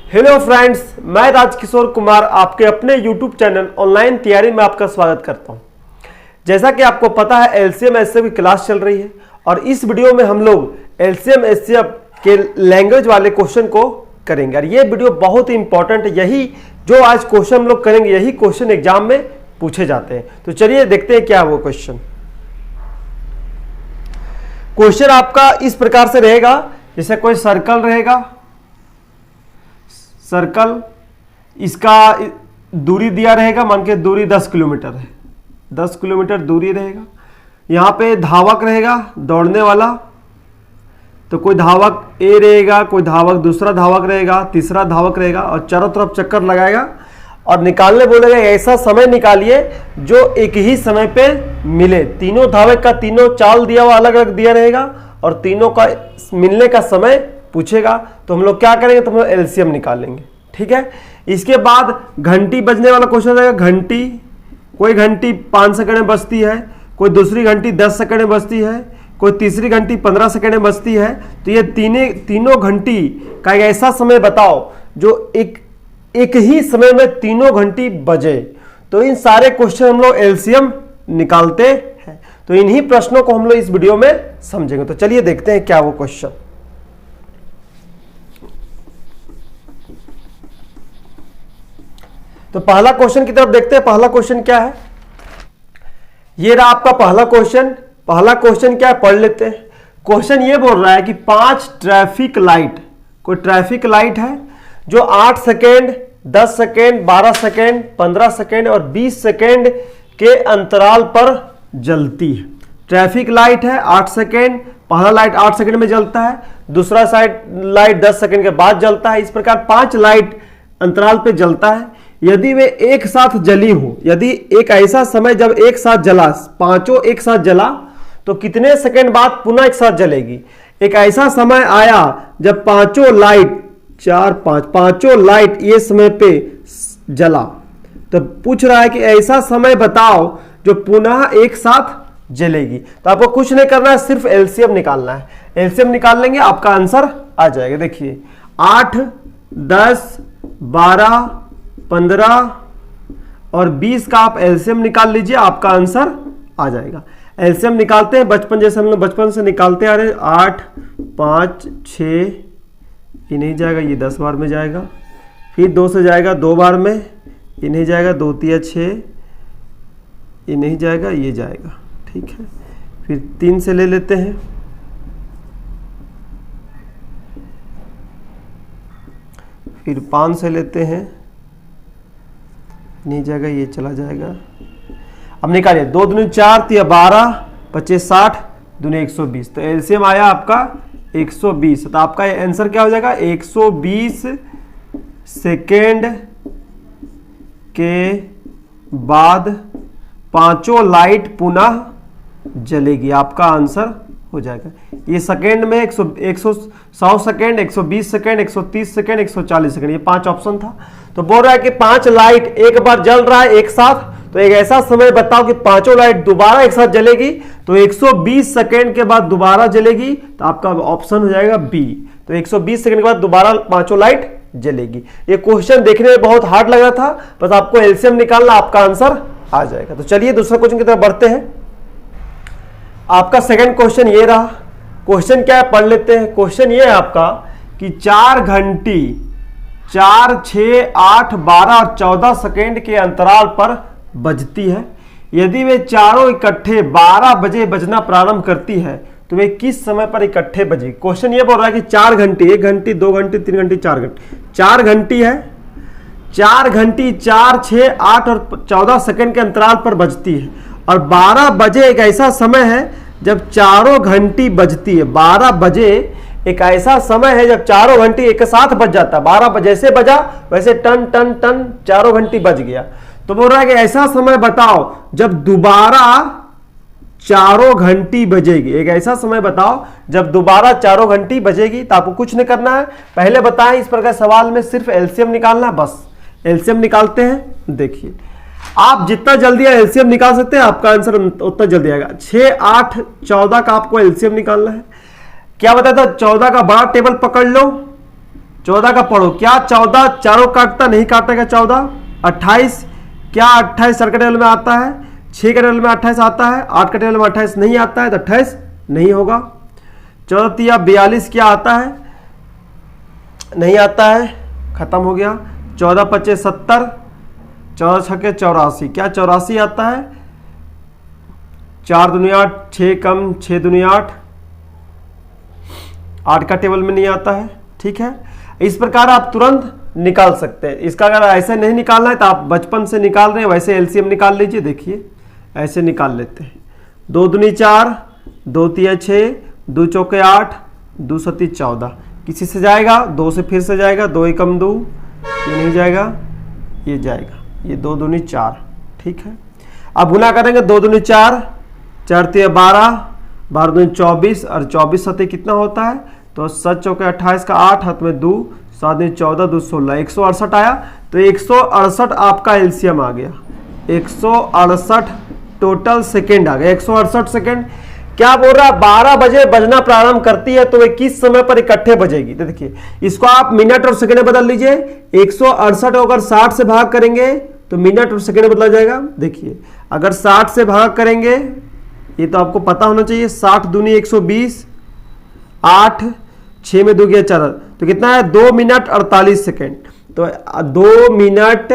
Hello friends, मैं राजकिशोर कुमार आपके अपने यूट्यूब चैनल ऑनलाइन तैयारी में आपका स्वागत करता हूं। जैसा कि आपको पता है एलसीएम एचसीएफ की क्लास चल रही है और इस वीडियो में हम लोग एलसीएम एचसीएफ के लैंग्वेज वाले क्वेश्चन को करेंगे और ये वीडियो बहुत ही इंपॉर्टेंट है। यही जो आज क्वेश्चन हम लोग करेंगे यही क्वेश्चन एग्जाम में पूछे जाते हैं। तो चलिए देखते हैं क्या वो क्वेश्चन आपका इस प्रकार से रहेगा। जैसे कोई सर्कल रहेगा, सर्कल इसका दूरी दिया रहेगा, मान के दूरी 10 किलोमीटर है, 10 किलोमीटर दूरी रहेगा। यहाँ पे धावक रहेगा दौड़ने वाला, तो कोई धावक ए रहेगा, कोई धावक दूसरा धावक रहेगा, तीसरा धावक रहेगा और चारों तरफ चक्कर लगाएगा और निकालने बोलेगा ऐसा समय निकालिए जो एक ही समय पे मिले। तीनों धावक का तीनों चाल दिया हुआ अलग अलग दिया रहेगा और तीनों का मिलने का समय पूछेगा। तो हम लोग क्या करेंगे, तो हम लोग एलसीएम निकालेंगे। ठीक है, इसके बाद घंटी बजने वाला क्वेश्चन रहेगा। घंटी, कोई घंटी 5 सेकंड में बजती है, कोई दूसरी घंटी 10 सेकंड में बजती है, कोई तीसरी घंटी 15 सेकंड में बजती है। तो ये तीनों घंटी का एक ऐसा समय बताओ जो एक ही समय में तीनों घंटी बजे। तो इन सारे क्वेश्चन हम लोग एलसीएम निकालते हैं। तो इन्हीं प्रश्नों को हम लोग इस वीडियो में समझेंगे। तो चलिए देखते हैं क्या वो क्वेश्चन। तो पहला क्वेश्चन की तरफ देखते हैं। पहला क्वेश्चन क्या है, ये रहा आपका पहला क्वेश्चन। पहला क्वेश्चन क्या है, पढ़ लेते हैं। क्वेश्चन ये बोल रहा है कि 5 ट्रैफिक लाइट, कोई ट्रैफिक लाइट है जो 8 सेकेंड, 10 सेकेंड, 12 सेकेंड, 15 सेकेंड और 20 सेकेंड के अंतराल पर जलती है। ट्रैफिक लाइट है 8 सेकेंड, पहला लाइट 8 सेकेंड में जलता है, दूसरा लाइट 10 सेकेंड के बाद जलता है। इस प्रकार 5 लाइट अंतराल पे जलता है। यदि वे एक साथ जली हो, यदि एक ऐसा समय जब एक साथ जला, पांचों एक साथ जला, तो कितने सेकंड बाद पुनः एक साथ जलेगी। एक ऐसा समय आया जब पांचों लाइट, पांचों लाइट ये समय पे जला। तो पूछ रहा है कि ऐसा समय बताओ जो पुनः एक साथ जलेगी। तो आपको कुछ नहीं करना है, सिर्फ एलसीएम निकालना है। एलसीएम निकाल लेंगे आपका आंसर आ जाएगा। देखिए 8, 10, 12, 15 और 20 का आप एलसीएम निकाल लीजिए, आपका आंसर आ जाएगा। एलसीएम निकालते हैं बचपन जैसे हम लोग बचपन से निकालते आ रहे। 8, 5, 6, ये नहीं जाएगा, ये 10 बार में जाएगा। फिर 2 से जाएगा 2 बार में, ये नहीं जाएगा। 2 3 6, ये नहीं जाएगा, ये जाएगा। ठीक है, फिर 3 से ले लेते हैं। फिर 5 से लेते हैं, नहीं जाएगा, ये चला जाएगा। अब निकालिए 2 दूनी 4, 3 12, 25 60, दूनी 120। तो एलसीएम आया आपका 120। तो आपका आंसर क्या हो जाएगा, 120 सेकेंड के बाद पांचों लाइट पुनः जलेगी। आपका आंसर हो जाएगा। ये सेकेंड में 100 सेकेंड, 120 सेकेंड, 130 सेकेंड, 140 सेकेंड, ये 5 ऑप्शन था। तो बोल रहा है कि 5 लाइट एक बार जल रहा है एक साथ, तो एक ऐसा समय बताओ कि पांचों लाइट दोबारा एक साथ जलेगी। तो 120 सेकेंड के बाद दोबारा जलेगी, तो आपका ऑप्शन हो जाएगा बी। तो 120 सेकेंड के बाद दोबारा पांचों लाइट जलेगी। ये क्वेश्चन देखने में बहुत हार्ड लग रहा था, बस आपको एलसीएम निकालना, आपका आंसर आ जाएगा। तो चलिए दूसरा क्वेश्चन की तरफ बढ़ते हैं। आपका सेकंड क्वेश्चन ये रहा। क्वेश्चन क्या है, पढ़ लेते हैं। क्वेश्चन ये है आपका कि 4 घंटी 4, 6, 8, 12 और 14 सेकेंड के अंतराल पर बजती है। यदि वे चारों इकट्ठे 12 बजे बजना प्रारंभ करती है तो वे किस समय पर इकट्ठे बजेगी। क्वेश्चन ये बोल रहा है कि 4 घंटी, 1 घंटी, 2 घंटी, 3 घंटी, 4 घंटी, 4 घंटी है। 4 घंटी 4, 6, 8 और 14 सेकेंड के अंतराल पर बजती है और 12 बजे एक ऐसा समय है जब चारों घंटी बजती है। 12 बजे एक ऐसा समय है जब चारों घंटी एक साथ बज जाता है। 12 बजे से बजा वैसे टन टन टन चारों घंटी बज गया। तो बोल रहा है कि ऐसा समय बताओ जब दोबारा चारों घंटी बजेगी। एक ऐसा समय बताओ जब दोबारा चारों घंटी बजेगी। तो आपको कुछ नहीं करना है, पहले बताएं इस प्रकार सवाल में सिर्फ एलसीएम निकालना, बस एलसीएम निकालते हैं। देखिए आप जितना जल्दी एलसीएम निकाल सकते हैं आपका आंसर उतना जल्दी आएगा। 6, 8, 14 का आपको एलसीएम निकालना है। क्या बताया था, 14 का बड़ा टेबल पकड़ लो, 14 का पढ़ो, क्या 14 चारों काटता, नहीं काटेगा 14। 28, क्या 28 सर के टेबल में आता है? 6 के टेबल में 28 आता है, 8 के टेबल में 28 नहीं आता है, तो 28 नहीं होगा। 14 तिया 42 क्या आता है? नहीं आता है, खत्म हो गया। 14 पच्चे 70, 14 छक्के 84, क्या 84 आता है? 4 दूनी 8, 6 कम 6 दूनी 8, 8 का टेबल में नहीं आता है। ठीक है, इस प्रकार आप तुरंत निकाल सकते हैं। इसका अगर ऐसे नहीं निकालना है तो आप बचपन से निकाल रहे हैं वैसे एलसीएम निकाल लीजिए। देखिए ऐसे निकाल लेते हैं। 2 दूनी 4, 2 तिया 6, 2 चौके 8, 2 सती 14, किसी से जाएगा? 2 से फिर से जाएगा, 2 एकम 2, ये नहीं जाएगा, ये जाएगा, ये 2 दूनी 4। ठीक है, अब गुना करेंगे 2 दूनी 4, 4 तिया 12, 12 दूनी 24 और 24 सती कितना होता है? तो 7 चौके 28 का 8, हाथ में 2, 7 दूनी 14, 2 16, 168 आया। तो 168 आपका एलसीएम आ गया। 168 टोटल सेकेंड आ गया। 168 सेकेंड क्या बोल रहा है? 12 बजे बजना प्रारंभ करती है तो वे किस समय पर इकट्ठे बजेगी? तो देखिए इसको आप मिनट और सेकंड में बदल लीजिए। 168 को अगर 60 से भाग करेंगे तो मिनट और सेकंड में बदला जाएगा। देखिए अगर 60 से भाग करेंगे, ये तो आपको पता होना चाहिए, 60 दूनी 120, 8 6 में 2 गया 4, तो कितना है? 2 मिनट 48 सेकेंड। तो 2 मिनट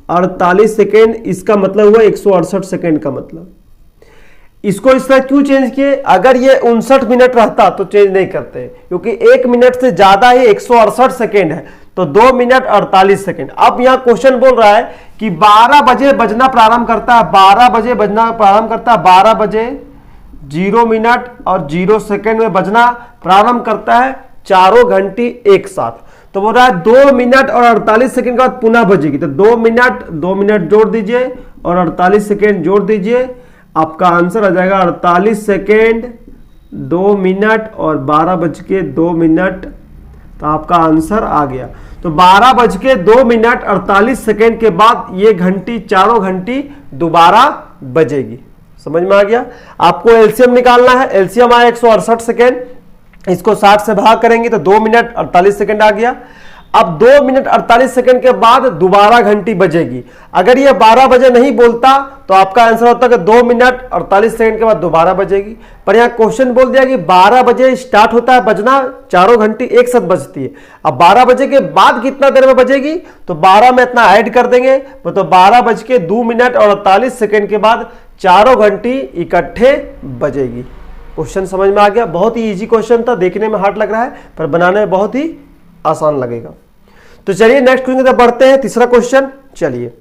48 सेकेंड, इसका मतलब हुआ 168 सेकेंड का मतलब। इसको इस तरह क्यों चेंज किए? अगर ये 59 मिनट रहता तो चेंज नहीं करते, क्योंकि 1 मिनट से ज्यादा ही 168 सेकेंड है, तो 2 मिनट 48 सेकेंड। अब यहां क्वेश्चन बोल रहा है कि 12 बजे बजना प्रारंभ करता है, 12 बजे बजना प्रारंभ करता है, 12 बजे 0 मिनट और 0 सेकेंड में बजना प्रारंभ करता है, चारों घंटी एक साथ। तो बोल रहा है 2 मिनट और 48 सेकेंड के बाद पुनः बजेगी। तो 2 मिनट जोड़ दीजिए और 48 सेकेंड जोड़ दीजिए, आपका आंसर आ जाएगा 48 सेकेंड 2 मिनट और 12 बज के 2 मिनट। तो आपका आंसर आ गया। तो 12 बज के 2 मिनट 48 सेकेंड के बाद ये घंटी, चारों घंटी दोबारा बजेगी। समझ में आ गया? आपको एलसीएम निकालना है। एलसीएम आया 168 सेकेंड, इसको 60 से भाग करेंगे तो 2 मिनट 48 सेकेंड आ गया। अब 2 मिनट 48 सेकेंड के बाद दोबारा घंटी बजेगी। अगर ये 12 बजे नहीं बोलता तो आपका आंसर होता कि 2 मिनट 48 सेकेंड के बाद दोबारा बजेगी। पर यहाँ क्वेश्चन बोल दिया कि 12 बजे स्टार्ट होता है बजना, चारों घंटी एक साथ बजती है। अब 12 बजे के बाद कितना देर में बजेगी? तो 12 में इतना ऐड कर देंगे, तो 12 बज के 2 मिनट और 48 सेकेंड के बाद चारों घंटी इकट्ठे बजेगी। क्वेश्चन समझ में आ गया? बहुत ही इजी क्वेश्चन था, देखने में हार्ड लग रहा है पर बनाने में बहुत ही आसान लगेगा। तो चलिए नेक्स्ट क्वेश्चन की तरफ बढ़ते हैं। तीसरा क्वेश्चन, चलिए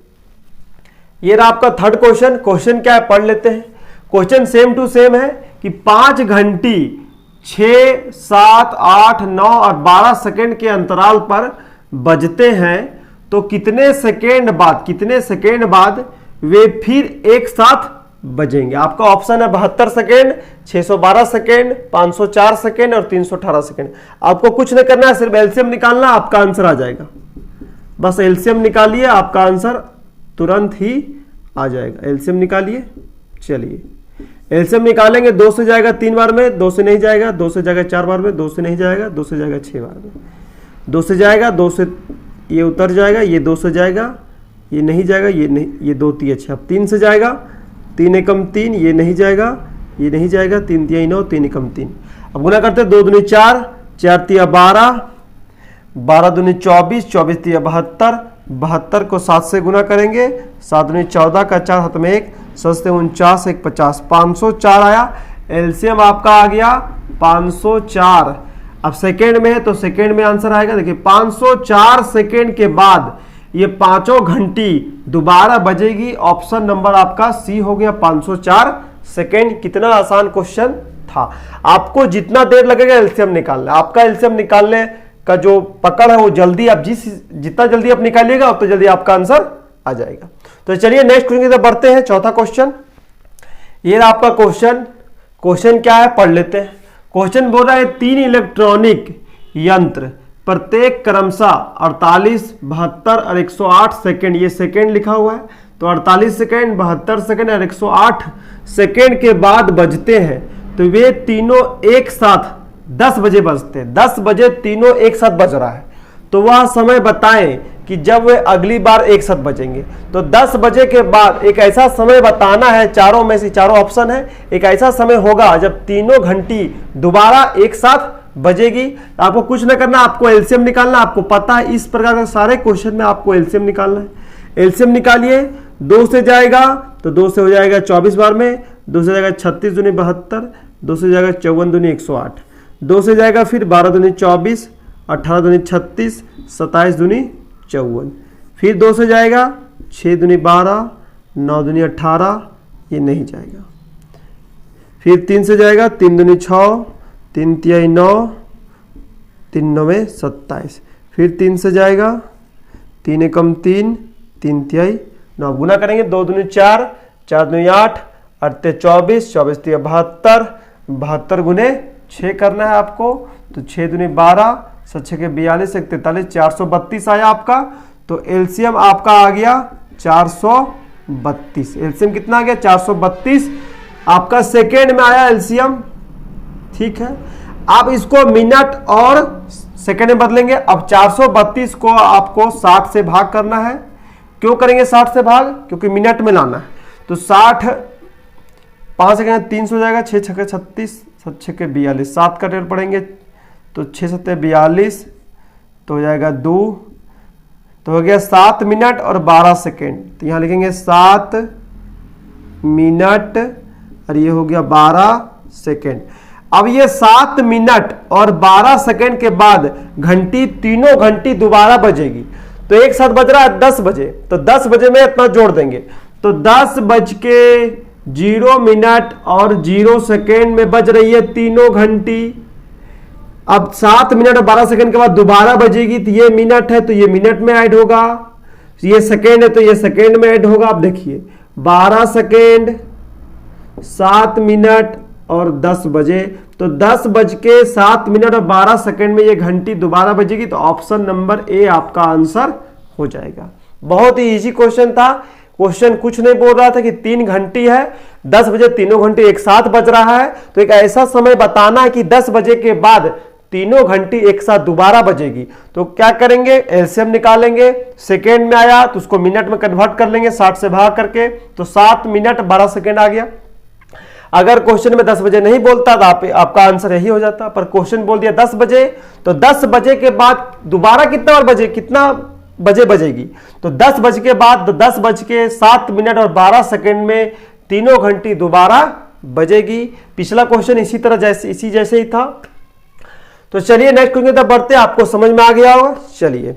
ये रहा आपका थर्ड क्वेश्चन। क्वेश्चन क्या है पढ़ लेते हैं। क्वेश्चन सेम टू सेम है कि 5 घंटी 6, 7, 8, 9 और 12 सेकेंड के अंतराल पर बजते हैं तो कितने सेकेंड बाद वे फिर एक साथ बजेंगे? आपका ऑप्शन है 72 सेकेंड, 612 सेकेंड, 504 सेकेंड और 318 सेकेंड। आपको कुछ नहीं करना है, सिर्फ एलसीएम निकालना, आपका आंसर आ जाएगा। बस एलसीएम निकालिए, आपका आंसर तुरंत ही आ जाएगा। एलसीएम निकालिए। चलिए एलसीएम निकालेंगे, 2 से जाएगा 3 बार में, 2 से नहीं जाएगा, 2 से जाएगा 4 बार में, 2 से नहीं जाएगा, 2 से जाएगा 6 बार में, 2 से जाएगा, 2 से ये उतर जाएगा, ये 2 से जाएगा, ये नहीं जाएगा, ये नहीं, ये 2 3 अच्छा। अब 3 से जाएगा, 3 एकम 3, ये नहीं जाएगा, ये नहीं जाएगा, 3 तिया 9, 3 एकम 3। अब गुना करते हैं, 2 दूनी 4, 4 तिया 12, 12 दूनी 24, 24 तिया 72, 72 को 7 से गुना करेंगे, 7 दूनी 14 का 4 हाथ में 1, 7 से 49, 1 50, 504 आया। एलसीएम आपका आ गया 504। अब सेकेंड में है तो सेकेंड में आंसर आएगा। देखिए 504 सेकेंड के बाद ये पांचों घंटी दोबारा बजेगी। ऑप्शन नंबर आपका सी हो गया 504 सेकेंड। कितना आसान क्वेश्चन था। आपको जितना देर लगेगा एलसीएम निकालना, आपका एलसीएम निकालने का जो पकड़ है वो जल्दी आप जितना जल्दी आप निकालिएगा उतना जल्दी आपका आंसर आ जाएगा। तो चलिए नेक्स्ट क्वेश्चन की तरफ बढ़ते हैं। चौथा क्वेश्चन, ये रहा आपका क्वेश्चन। क्वेश्चन क्या है पढ़ लेते हैं। क्वेश्चन बोल रहा है 3 इलेक्ट्रॉनिक यंत्र प्रत्येक क्रमशः 48, 72 और 108 सेकेंड, ये सेकेंड लिखा हुआ है, तो 48 सेकेंड, 72 सेकेंड और 108 सेकेंड के बाद बजते हैं तो वे तीनों एक साथ 10 बजे बजते हैं, 10 बजे तीनों एक साथ बज रहा है, तो वह समय बताएं कि जब वे अगली बार एक साथ बजेंगे। तो 10 बजे के बाद एक ऐसा समय बताना है, चारों में से चारों ऑप्शन है, एक ऐसा समय होगा जब तीनों घंटी दोबारा एक साथ बजेगी। आपको कुछ ना करना, आपको एलसीएम निकालना, आपको पता है इस प्रकार के सारे क्वेश्चन में आपको एलसीएम निकालना है। एलसीएम निकालिए, 2 से जाएगा तो 2 से हो जाएगा 24 बार में, 2 से जाएगा 36 दूनी 72, 2 से जाएगा 54 दूनी 108, 2 से जाएगा फिर 12 दूनी 24, 18 दूनी 36, 27 दूनी 54, फिर 2 से जाएगा 6 दूनी 12, 9 दूनी 18, ये नहीं जाएगा। फिर 3 से जाएगा 3 दूनी 6, 3 तिहाई 9, 3 9 27, फिर 3 से जाएगा 3 एकम 3, 3 तिहाई 9, गुना करेंगे 2 दूनी 4, 4 दूनी 8, 8 24, 24 तिहाई 72, 72 गुने 6 करना है आपको, तो 6 दूनी 12, 6 के 42, 1 43, 432 आया आपका। तो एलसीएम आपका आ गया 432। एलसीएम कितना आ गया? 432 आपका सेकेंड में आया एलसीएम। ठीक है, आप इसको मिनट और सेकेंड में बदलेंगे। अब 432 को आपको 60 से भाग करना है। क्यों करेंगे 60 से भाग? क्योंकि मिनट में लाना है। तो 60 5 सेकेंड 300 हो जाएगा, 6 छक्के 36, 7 छक्के 42, 7 का टेर पड़ेंगे तो 6 सत्ते 42, तो हो जाएगा 2, तो हो गया 7 मिनट और 12 सेकेंड। तो यहाँ लिखेंगे 7 मिनट और ये हो गया 12 सेकेंड। अब ये 7 मिनट और 12 सेकेंड के बाद घंटी, तीनों घंटी दोबारा बजेगी। तो एक साथ बज रहा है 10 बजे, तो 10 बजे में इतना जोड़ देंगे, तो 10 बज के 0 मिनट और 0 सेकेंड में बज रही है तीनों घंटी। अब 7 मिनट और 12 सेकेंड के बाद दोबारा बजेगी, तो ये मिनट है तो ये मिनट में ऐड होगा, ये सेकेंड है तो ये सेकेंड में ऐड होगा। आप देखिए 12 सेकेंड, 7 मिनट और 10 बजे, तो 10 बज के 7 मिनट और 12 सेकेंड में ये घंटी दोबारा बजेगी। तो ऑप्शन नंबर ए आपका आंसर हो जाएगा। बहुत ही इजी क्वेश्चन था। क्वेश्चन कुछ नहीं बोल रहा था कि 3 घंटी है, 10 बजे तीनों घंटी एक साथ बज रहा है, तो एक ऐसा समय बताना है कि 10 बजे के बाद तीनों घंटी एक साथ दोबारा बजेगी। तो क्या करेंगे? एलसीएम निकालेंगे। सेकेंड में आया तो उसको मिनट में कन्वर्ट कर लेंगे 60 से भाग करके, तो 7 मिनट 12 सेकेंड आ गया। अगर क्वेश्चन में 10 बजे नहीं बोलता तो आपका आंसर यही हो जाता, पर क्वेश्चन बोल दिया 10 बजे, तो 10 बजे के बाद दोबारा कितना बजे बजेगी? तो 10 बज के बाद 10 बज के 7 मिनट और 12 सेकेंड में तीनों घंटी दोबारा बजेगी। पिछला क्वेश्चन इसी तरह इसी जैसे ही था। तो चलिए नेक्स्ट क्वेश्चन तक बढ़ते हैं, आपको समझ में आ गया होगा। चलिए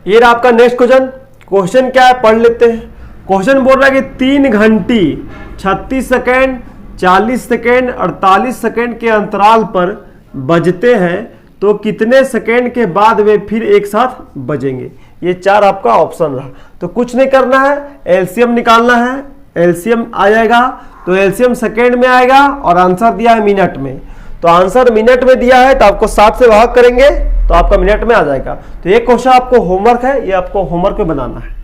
ये रहा आपका नेक्स्ट क्वेश्चन। क्वेश्चन क्या है पढ़ लेते हैं। क्वेश्चन बोल रहा है कि 3 घंटी 36 सेकेंड, 40 सेकेंड, 48 सेकेंड के अंतराल पर बजते हैं, तो कितने सेकेंड के बाद वे फिर एक साथ बजेंगे? ये 4 आपका ऑप्शन रहा। तो कुछ नहीं करना है, एलसीएम निकालना है। एलसीएम आ जाएगा, तो एलसीएम सेकेंड में आएगा और आंसर दिया है मिनट में, तो आंसर मिनट में दिया है तो आपको 7 से भाग करेंगे तो आपका मिनट में आ जाएगा। तो ये क्वेश्चन आपको होमवर्क है, ये आपको होमवर्क में बनाना है।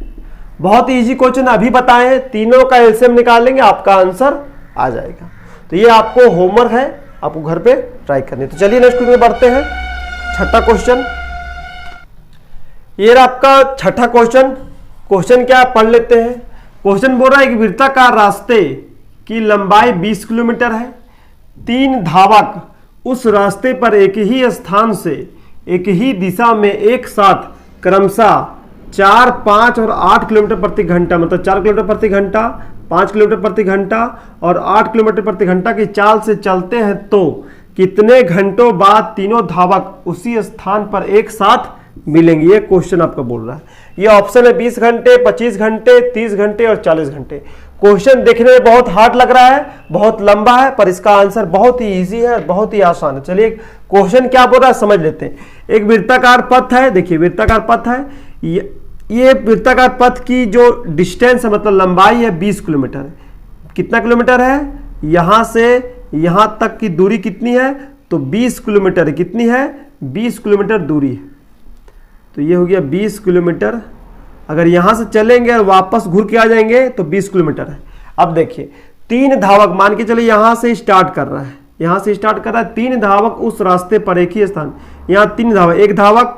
बहुत ही इजी क्वेश्चन अभी बताए, तीनों का एलसीएम निकालेंगे आपका आंसर आ जाएगा। तो ये आपको होमवर्क है, आपको घर पे ट्राई करनी है। तो चलिए नेक्स्ट क्वेश्चन में बढ़ते हैं। छठा क्वेश्चन, ये आपका छठा क्वेश्चन। क्वेश्चन क्या पढ़ लेते हैं। क्वेश्चन बोल रहा है कि वृत्ताकार रास्ते की लंबाई 20 किलोमीटर है। 3 धावक उस रास्ते पर एक ही स्थान से एक ही दिशा में एक साथ क्रमशः 4, 5 और 8 किलोमीटर प्रति घंटा, मतलब 4 किलोमीटर प्रति घंटा, 5 किलोमीटर प्रति घंटा और 8 किलोमीटर प्रति घंटा की चाल से चलते हैं, तो कितने घंटों बाद तीनों धावक उसी स्थान पर एक साथ मिलेंगे? ये क्वेश्चन आपका बोल रहा है। ये ऑप्शन है 20 घंटे, 25 घंटे, 30 घंटे और 40 घंटे। क्वेश्चन देखने में बहुत हार्ड लग रहा है, बहुत लंबा है, पर इसका आंसर बहुत ही इजी है, बहुत ही आसान है। चलिए क्वेश्चन क्या बोल रहा है समझ लेते हैं। एक वृत्ताकार पथ है, देखिए वृत्ताकार पथ है, ये वृत्ताकार पथ की जो डिस्टेंस है, मतलब लंबाई है 20 किलोमीटर। कितना किलोमीटर है? यहां से यहां तक की दूरी कितनी है? तो 20 किलोमीटर। कितनी है? 20 किलोमीटर दूरी है। तो ये हो गया 20 किलोमीटर। अगर यहां से चलेंगे और वापस घूर के आ जाएंगे तो 20 किलोमीटर है। अब देखिए 3 धावक, मान के चलिए यहां से स्टार्ट कर रहा है, यहां से स्टार्ट कर रहा है, 3 धावक उस रास्ते पर एक ही स्थान, यहाँ 3 धावक, 1 धावक,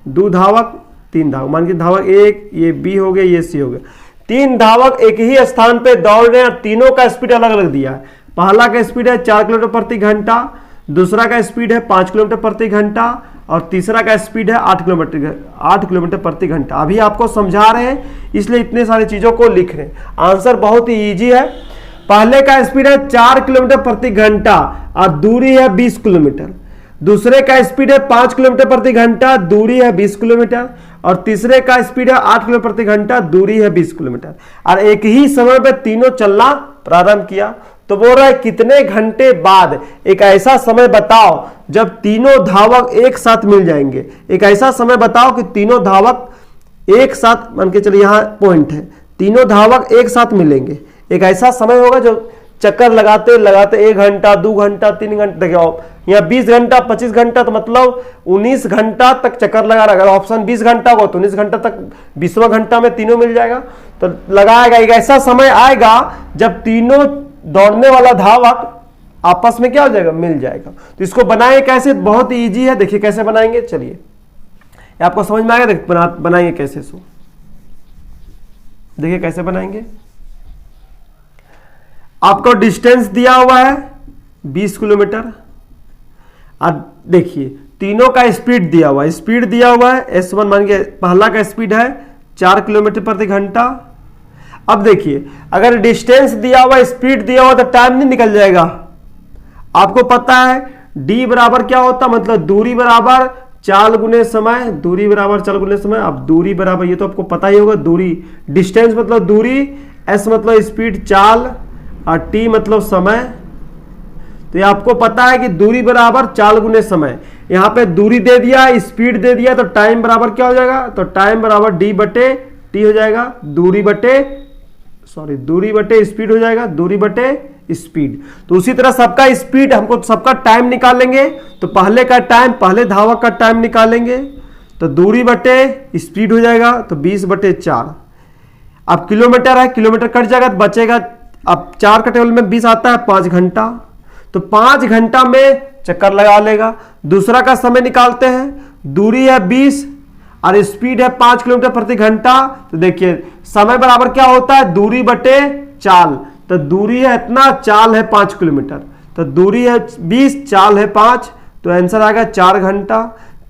2 धावक, 3 धावक, मान के धावक 1, ये बी हो गया, ये सी हो गया, 3 धावक एक ही स्थान पे दौड़ रहे हैं, तीनों का स्पीड अलग अलग दिया है। पहला का स्पीड है 4 किलोमीटर प्रति घंटा, दूसरा का स्पीड है 5 किलोमीटर प्रति घंटा और तीसरा का स्पीड है 8 किलोमीटर प्रति घंटा। अभी आपको समझा रहे हैं इसलिए इतने सारी चीजों को लिख रहे हैं। आंसर बहुत ही इजी है। पहले का स्पीड है 4 किलोमीटर प्रति घंटा और दूरी है 20 किलोमीटर, दूसरे का स्पीड है 5 किलोमीटर प्रति घंटा, दूरी है 20 किलोमीटर और तीसरे का स्पीड है 8 किलोमीटर प्रति घंटा, दूरी है 20 किलोमीटर और एक ही समय पे तीनों चलना प्रारंभ किया। तो बोल रहा है कितने घंटे बाद एक ऐसा समय बताओ जब तीनों धावक एक साथ मिल जाएंगे। एक ऐसा समय बताओ कि तीनों धावक एक साथ, मान के चलिए यहां पॉइंट है, तीनों धावक एक साथ मिलेंगे। एक ऐसा समय होगा जो चक्कर लगाते लगाते 1 घंटा, 2 घंटा, 3 घंटा, देखिए यहाँ 20 घंटा, 25 घंटा, तो मतलब 19 घंटा तक चक्कर लगा रहा। अगर ऑप्शन 20 घंटा हो तो 19 घंटा तक 20वां घंटा में तीनों मिल जाएगा। तो लगाएगा, एक ऐसा समय आएगा जब तीनों दौड़ने वाला धावक आपस में क्या हो जाएगा, मिल जाएगा। तो इसको बनाए कैसे, बहुत इजी है, देखिए कैसे बनाएंगे। चलिए आपको समझ में आएगा, बनाएंगे कैसे। सो देखिए कैसे बनाएंगे। आपको डिस्टेंस दिया हुआ है 20 किलोमीटर और देखिए तीनों का स्पीड दिया हुआ है, स्पीड दिया हुआ है S1, मान के पहला का स्पीड है 4 किलोमीटर प्रति घंटा। अब देखिए अगर डिस्टेंस दिया हुआ, स्पीड दिया हुआ तो टाइम नहीं निकल जाएगा। आपको पता है D बराबर क्या होता, मतलब दूरी बराबर चाल गुने समय, दूरी बराबर चाल गुने समय। अब दूरी बराबर, ये तो आपको पता ही होगा, दूरी, डिस्टेंस मतलब दूरी, S मतलब स्पीड चाल और T मतलब समय। तो ये आपको पता है कि दूरी बराबर चाल गुने समय। यहां पे दूरी दे दिया, स्पीड दे दिया, तो टाइम बराबर क्या हो जाएगा, तो टाइम बराबर D बटे T हो जाएगा। दूरी बटे स्पीड हो जाएगा, दूरी बटे स्पीड। तो उसी तरह सबका स्पीड, हमको सबका टाइम निकालेंगे। तो पहले का टाइम, पहले धावक का टाइम निकालेंगे, तो दूरी बटे स्पीड हो जाएगा, तो 20 बटे 4। अब किलोमीटर है, किलोमीटर कट जाएगा तो बचेगा, अब 4 का टेबल में 20 आता है, 5 घंटा। तो 5 घंटा में चक्कर लगा लेगा। दूसरा का समय निकालते हैं, दूरी है 20 और स्पीड है 5 किलोमीटर प्रति घंटा। तो देखिए समय बराबर क्या होता है, दूरी बटे चाल। तो दूरी है इतना, चाल है 5 किलोमीटर, तो दूरी है 20, चाल है 5, तो आंसर आएगा 4 घंटा।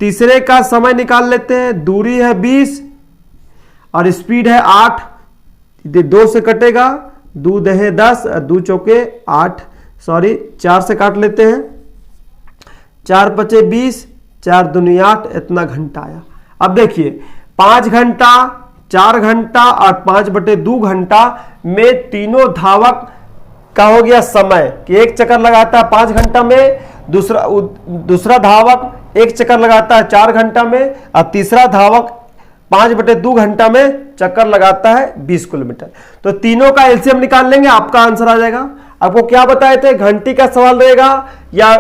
तीसरे का समय निकाल लेते हैं, दूरी है 20 और स्पीड है 8, 2 से कटेगा, 2 दहे 10, 2 चौके 8, सॉरी 4 से काट लेते हैं, 4 पचे 20, 4 दूनी 8, इतना घंटा आया। अब देखिए 5 घंटा, 4 घंटा और 5 बटे 2 घंटा में तीनों धावक का हो गया समय कि एक चक्कर लगाता है 5 घंटा में, दूसरा धावक एक चक्कर लगाता है 4 घंटा में और तीसरा धावक 5 बटे 2 घंटा में चक्कर लगाता है 20 किलोमीटर। तो तीनों का एलसीएम निकाल लेंगे, आपका आंसर आ जाएगा। आपको क्या बताए थे, घंटी का सवाल रहेगा या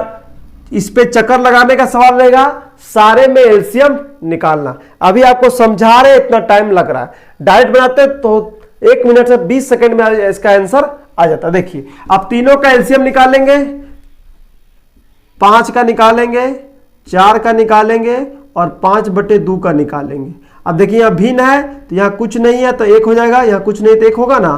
इस पे चक्कर लगाने का सवाल रहेगा, सारे में एलसीएम निकालना। अभी आपको समझा रहे, इतना टाइम लग रहा है, डायरेक्ट बनाते तो 1 मिनट से 20 सेकंड में इसका आंसर आ जाता। देखिए अब तीनों का एलसीएम निकालेंगे, 5 का निकालेंगे, 4 का निकालेंगे और 5 बटे 2 का निकालेंगे। अब देखिए यहाँ भिन्न है तो यहाँ कुछ नहीं है तो 1 हो जाएगा, यहाँ कुछ नहीं तो 1 होगा ना।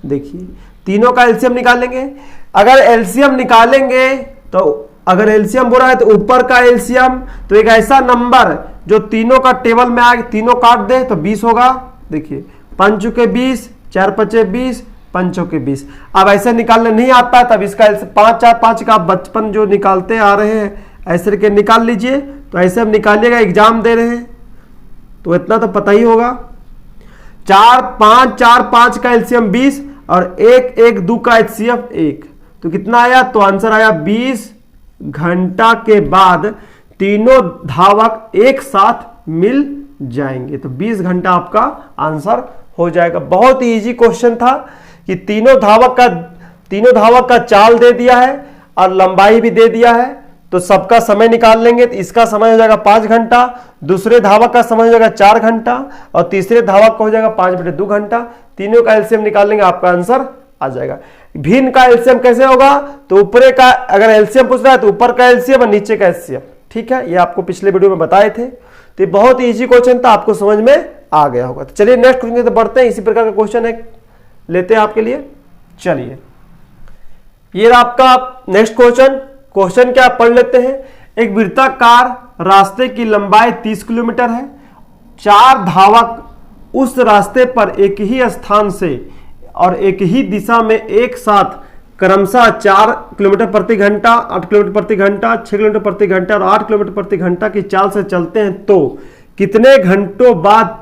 देखिए तीनों का एलसीएम निकालेंगे। अगर एलसीएम निकालेंगे तो अगर एलसीएम बोल रहा है तो ऊपर का एलसीएम, तो एक ऐसा नंबर जो तीनों का टेबल में आए, तीनों काट दे तो 20 होगा। देखिए 5 चौके 20, 4 पचे 20, 5 चौके 20। अब ऐसे निकालने नहीं आता है तब इसका 5 4 5 का बचपन जो निकालते आ रहे हैं ऐसे करके निकाल लीजिए। तो ऐसे हम निकालिएगा, एग्जाम दे रहे हैं तो इतना तो पता ही होगा। 4 5 का एलसीएम 20 और 1 1 2 का एचसीएफ 1, तो कितना आया, तो आंसर आया 20 घंटा के बाद तीनों धावक एक साथ मिल जाएंगे। तो 20 घंटा आपका आंसर हो जाएगा। बहुत ही इजी क्वेश्चन था कि तीनों धावक का चाल दे दिया है और लंबाई भी दे दिया है, तो सबका समय निकाल लेंगे। तो इसका समय हो जाएगा 5 घंटा, दूसरे धावक का समय हो जाएगा 4 घंटा और तीसरे धावक का हो जाएगा 5 बटे 2 घंटा। तीनों का एलसीएम निकाल लेंगे, आपका आंसर आ जाएगा। भिन्न का एलसीएम कैसे होगा, तो ऊपरे का अगर एलसीएम पूछ रहा है तो ऊपर का एलसीएम और नीचे का एलसीएम। ठीक है, ये आपको पिछले वीडियो में बताए थे। तो ये बहुत इजी क्वेश्चन था, आपको समझ में आ गया होगा। तो चलिए नेक्स्ट क्वेश्चन की तरफ बढ़ते हैं। इसी प्रकार का क्वेश्चन है लेते हैं आपके लिए। चलिए ये आपका नेक्स्ट क्वेश्चन क्या पढ़ लेते हैं। एक वृत्ताकार रास्ते की लंबाई 30 किलोमीटर है। 4 धावक उस रास्ते पर एक ही स्थान से और एक ही दिशा में एक साथ क्रमशः 4 किलोमीटर प्रति घंटा, 8 किलोमीटर प्रति घंटा, 6 किलोमीटर प्रति घंटा और 8 किलोमीटर प्रति घंटा की चाल से चलते हैं तो कितने घंटों बाद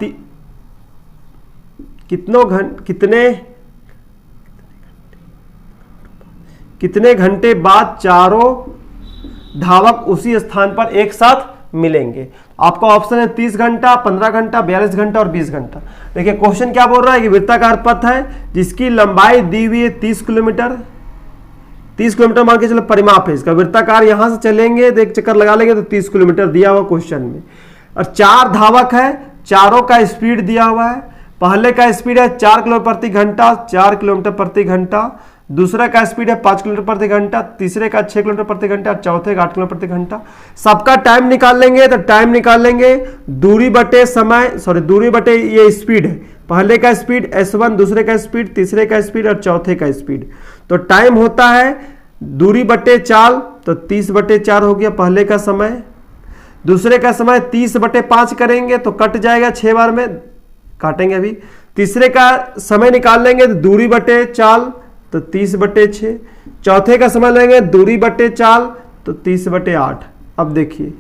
कितने घंटे बाद चारों धावक उसी स्थान पर एक साथ मिलेंगे। आपका ऑप्शन है 30 घंटा, 15 घंटा, 42 घंटा और 20 घंटा। देखिए क्वेश्चन क्या बोल रहा है कि वृत्ताकार पथ है जिसकी लंबाई दी हुई है 30 किलोमीटर। 30 किलोमीटर मान के चलो परिमाप है इसका। वृत्ताकार यहां से चलेंगे तो एक चक्कर लगा लेंगे तो 30 किलोमीटर दिया हुआ क्वेश्चन में। और 4 धावक है, चारों का स्पीड दिया हुआ है। पहले का स्पीड है 4 किलोमीटर प्रति घंटा, 4 किलोमीटर प्रति घंटा। दूसरा का स्पीड है 5 किलोमीटर प्रति घंटा, तीसरे का 6 किलोमीटर प्रति घंटा और चौथे का 8 किलोमीटर प्रति घंटा। सबका टाइम निकाल लेंगे तो टाइम निकाल लेंगे दूरी बटे समय, दूरी बटे ये स्पीड है। पहले का स्पीड s1, दूसरे का स्पीड, तीसरे का स्पीड और चौथे का स्पीड। तो टाइम होता है दूरी बटे चाल, तो 30 बटे 4 हो गया पहले का समय। दूसरे का समय 30 बटे 5 करेंगे तो कट जाएगा 6 बार में, काटेंगे अभी। तीसरे का समय निकाल लेंगे तो दूरी बटे चाल तो 30 बटे 6। चौथे का समय लेंगे दूरी बटे चाल तो 30 बटे 8। अब देखिए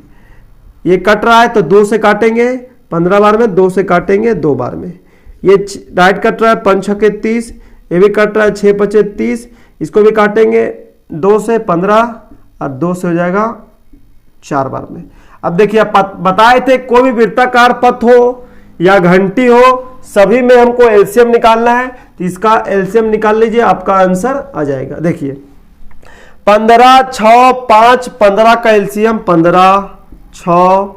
ये कट रहा है तो 2 से काटेंगे 15 बार में, 2 से काटेंगे 2 बार में। ये राइट कट रहा है 5 6 30, ये भी कट रहा है 6 5 30। इसको भी काटेंगे 2 से 15 और 2 से हो जाएगा 4 बार में। अब देखिए बताए थे कोई भी वृत्ताकार पथ हो या घंटी हो, सभी में हमको एलसीएम निकालना है। तो इसका एलसीएम निकाल लीजिए, आपका आंसर आ जाएगा। देखिए 15 6 5, 15 का एलसीएम 15, 6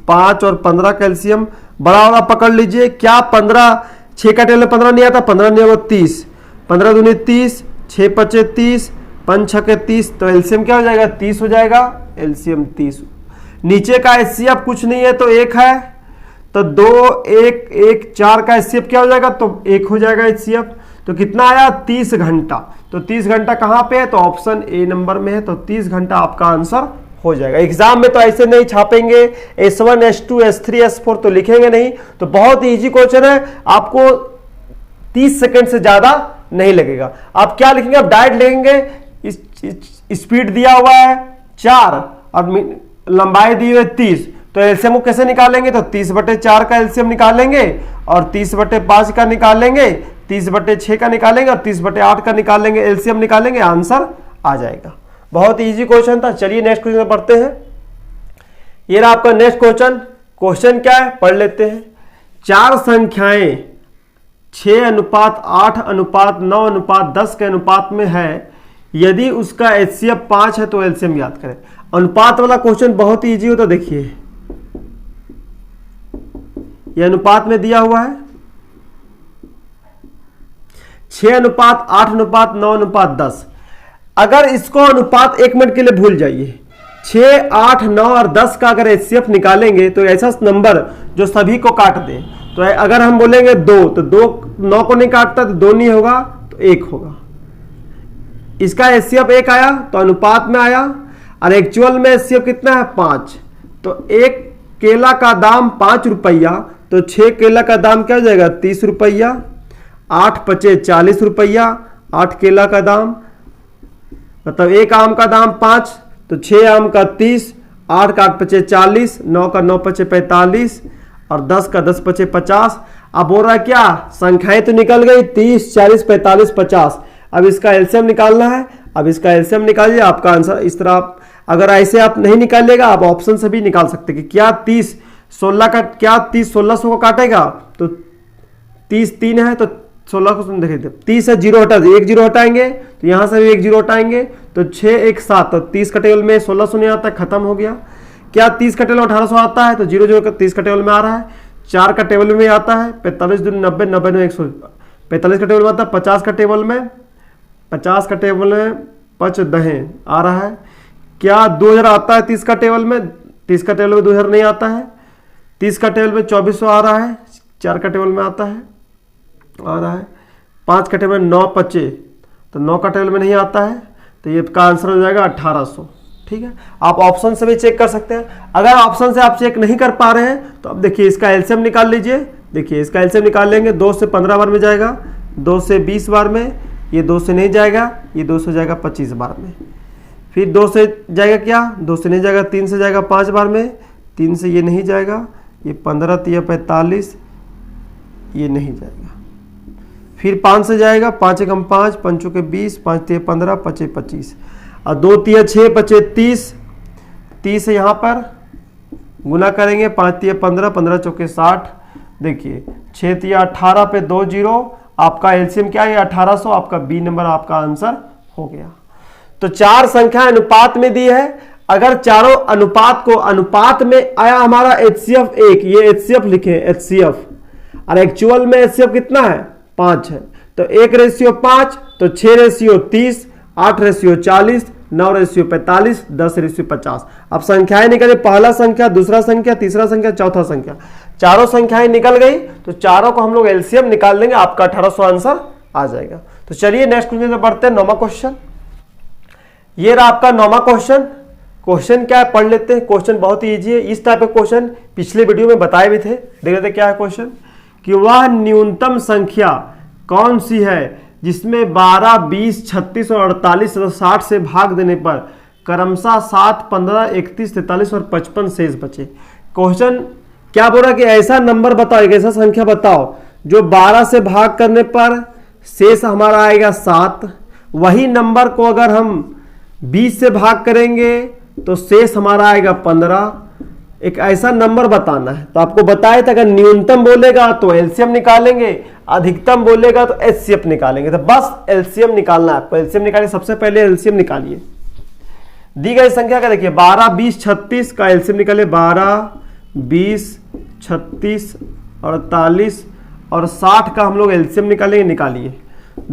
5 और 15 का एलसीएम बड़ा वाला पकड़ लीजिए। क्या 15 6 का टेबल 15 नहीं आता, 15 नहीं होगा 30, 15 दूनी 30, 6 5 30, 5 6 30। तो एलसीएम क्या हो जाएगा 30 हो जाएगा, एलसीएम 30। नीचे का एचसीएफ कुछ नहीं है तो 1 है, तो 2 1 1 4 का एचसीएफ क्या हो जाएगा, तो 1 हो जाएगा एचसीएफ। तो कितना आया 30 घंटा। तो 30 घंटा कहां पे है, तो ऑप्शन ए नंबर में है। तो 30 घंटा आपका आंसर हो जाएगा। एग्जाम में तो ऐसे नहीं छापेंगे S1 S2 S3 S4 तो लिखेंगे नहीं। तो बहुत ही इजी क्वेश्चन है, आपको 30 सेकंड से ज्यादा नहीं लगेगा। आप क्या लिखेंगे, आप डायरेक्ट लिखेंगे। स्पीड दिया हुआ है 4 और लंबाई दी हुई है 30, तो एलसीएम को कैसे निकालेंगे, तो 30 बटे 4 का एलसीएम निकालेंगे और 30 बटे 5 का निकालेंगे, 30 बटे 6 का निकालेंगे और 30 बटे 8 का निकालेंगे, एलसीएम निकालेंगे, आंसर आ जाएगा। बहुत इजी क्वेश्चन था। चलिए नेक्स्ट क्वेश्चन पढ़ते हैं। ये रहा आपका नेक्स्ट क्वेश्चन। क्वेश्चन क्या है पढ़ लेते हैं। 4 संख्याएं 6:8:9:10 के अनुपात में है। यदि उसका एचसीएफ 5 है तो एलसीएम याद करें। अनुपात वाला क्वेश्चन बहुत ही इजी होता, देखिए यह अनुपात में दिया हुआ है 6:8:9:10। अगर इसको अनुपात 1 मिनट के लिए भूल जाइए, 6 8 9 और 10 का अगर एचसीएफ निकालेंगे तो ऐसा नंबर जो सभी को काट दे। तो अगर हम बोलेंगे 2 तो 2 9 को नहीं काटता तो 2 नहीं होगा तो 1 होगा। इसका एचसीएफ 1 आया तो अनुपात में आया, और एक्चुअल में एचसीएफ कितना है 5। तो 1 केला का दाम 5 रुपया, तो 6 केला का दाम क्या हो जाएगा 30 रुपया। 8 पचे 40 रुपया, 8 केला का दाम, मतलब 1 आम का दाम 5, तो 6 आम का 30, 8 का 8 पचे 40, 9 का 9 पचे 45 और 10 का 10 पचे 50। अब बोल रहा है क्या, संख्याएं तो निकल गई 30 40 45 50। अब इसका एलसीएम निकालना है। अब इसका एलसीएम निकालिए, आपका आंसर इस तरह। अगर ऐसे आप नहीं निकालिएगा, आप ऑप्शन से भी निकाल सकते कि क्या 30 16 का, क्या 30 1600 को काटेगा, तो 30 3 है तो 16 को देखिए 30 है 0 हटा, 1 0 हटाएंगे तो यहां से भी 1 0 हटाएंगे तो 6 1 7। तो 30 का टेबल में 1600 नहीं आता, खत्म हो गया। क्या 30 का टेबल 1800 आता है, तो 0 0 का 30 का टेबल में आ रहा है। 4 का टेबल में आता है 45 2 90 90 100। 45 का टेबल में आता है, 50 का टेबल में 50 का टेबल में 5 दहें आ रहा है। क्या 2000 आता है 30 का टेबल में? 30 का टेबल में 2000 नहीं आता है। 30 का टेबल में 2400 आ रहा है, 4 का टेबल में आता है, आ रहा है। 5 का टेबल में 9 बचे, तो 9 का टेबल में नहीं आता है, तो ये का आंसर हो जाएगा 1800। ठीक है, आप ऑप्शन से भी चेक कर सकते हैं। अगर ऑप्शन से आप चेक नहीं कर पा रहे हैं तो अब देखिए इसका एलसीएम निकाल लीजिए। देखिए इसका एलसीएम निकाल लेंगे, 2 से 15 बार में जाएगा, 2 से 20 बार में, ये 2 से नहीं जाएगा, ये 2 से जाएगा 25 बार में। फिर 2 से जाएगा क्या? 2 से नहीं जाएगा, 3 से जाएगा 5 बार में, 3 से ये नहीं जाएगा, ये 15 3 45, ये नहीं जाएगा। फिर 5 से जाएगा, 5 एकम 5, 5 के 20, 5 3 15, 5 25, और 2 3 6 5 30, 30 यहाँ पर गुना करेंगे, 5 3 15, 15 चौके 60। देखिए 6 3 18 पे 2 जीरो, आपका एलसीएम क्या है? 1800। आपका बी नंबर आपका आंसर हो गया। तो 4 संख्या अनुपात में दी है। अगर चारों अनुपात को अनुपात में आया हमारा HCF 1, ये HCF लिखे HCF, और एक्चुअल में HCF कितना है? 5 है। तो 1:5, तो 6:30, 8:40, 9:45, 10:50। अब संख्याएं निकले, पहला संख्या, दूसरा संख्या, तीसरा संख्या, चौथा संख्या, चारों संख्याएं निकल गई। तो चारों को हम लोग एलसीएम निकाल लेंगे, आपका 1800 आंसर आ जाएगा। तो चलिए नेक्स्ट क्वेश्चन में बढ़ते हैं, 9वां क्वेश्चन। ये रहा आपका 9वां क्वेश्चन। क्वेश्चन क्या है पढ़ लेते हैं। क्वेश्चन बहुत ही इजी है। इस टाइप के क्वेश्चन पिछले वीडियो में बताए भी थे, देख लेते क्या है क्वेश्चन। कि वह न्यूनतम संख्या कौन सी है जिसमें 12, 20, 36 और 48 और 60 से भाग देने पर क्रमशः 7, 15, 31, 43 और 55 शेष बचे। क्वेश्चन क्या बोल रहा है कि ऐसा नंबर बताओ, एक ऐसा संख्या बताओ जो 12 से भाग करने पर शेष हमारा आएगा 7। वही नंबर को अगर हम 20 से भाग करेंगे तो शेष हमारा आएगा 15। एक ऐसा नंबर बताना है। तो आपको बताया था अगर न्यूनतम बोलेगा तो एलसीएम निकालेंगे, अधिकतम बोलेगा तो एचसीएफ निकालेंगे। तो बस एलसीएम निकालना है आपको। एलसीएम निकालिए, सबसे पहले एलसीएम निकालिए। दी गई संख्या का देखिए 12, 20, 36 का एलसीएम निकालिए। 12, 20, 36, 48 और 60 का हम लोग एलसीएम निकालेंगे। निकालिए।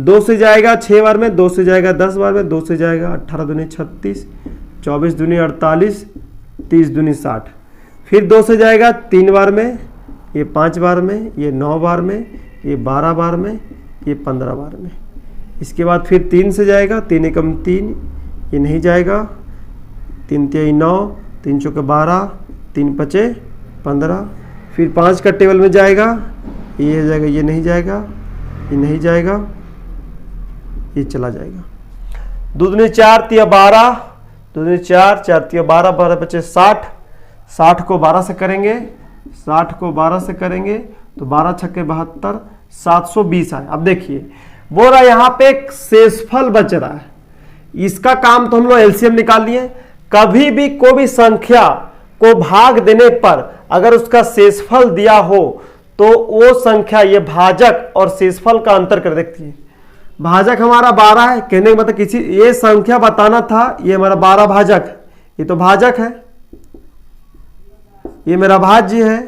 2 से जाएगा 6 बार में, 2 से जाएगा 10 बार में, 2 से जाएगा 18 दूनी 36, 24 दूनी 48, 30 दूनी 60। फिर 2 से जाएगा 3 बार में, ये 5 बार में, ये 9 बार में, ये 12 बार में, ये 15 बार में। इसके बाद फिर 3 से जाएगा, 3 एकम 3, ये नहीं जाएगा, 3 3 9, 3 चौके 12, 3 पचे 15। फिर 5 का टेबल में जाएगा, ये जाएगा, ये नहीं जाएगा, ये नहीं जाएगा, ये चला जाएगा। 2 दूनी 4 तिया 12, 2 दूनी 4, 4 तिया 12, 12 पचे 60। 60 को 12 से करेंगे, 60 को 12 से करेंगे तो 12 छक्के 72, 720 आए। अब देखिए बोल रहा है यहाँ पे एक शेषफल बच रहा है। इसका काम तो हम लोग एलसीएम निकाल लिए। कभी भी कोई भी संख्या को भाग देने पर अगर उसका शेषफल दिया हो तो वो संख्या, ये भाजक और शेषफल का अंतर कर देखती है। भाजक हमारा 12 है, कहने का मतलब किसी ये संख्या बताना था, ये हमारा 12 भाजक है, ये तो भाजक है, ये मेरा भाज्य है,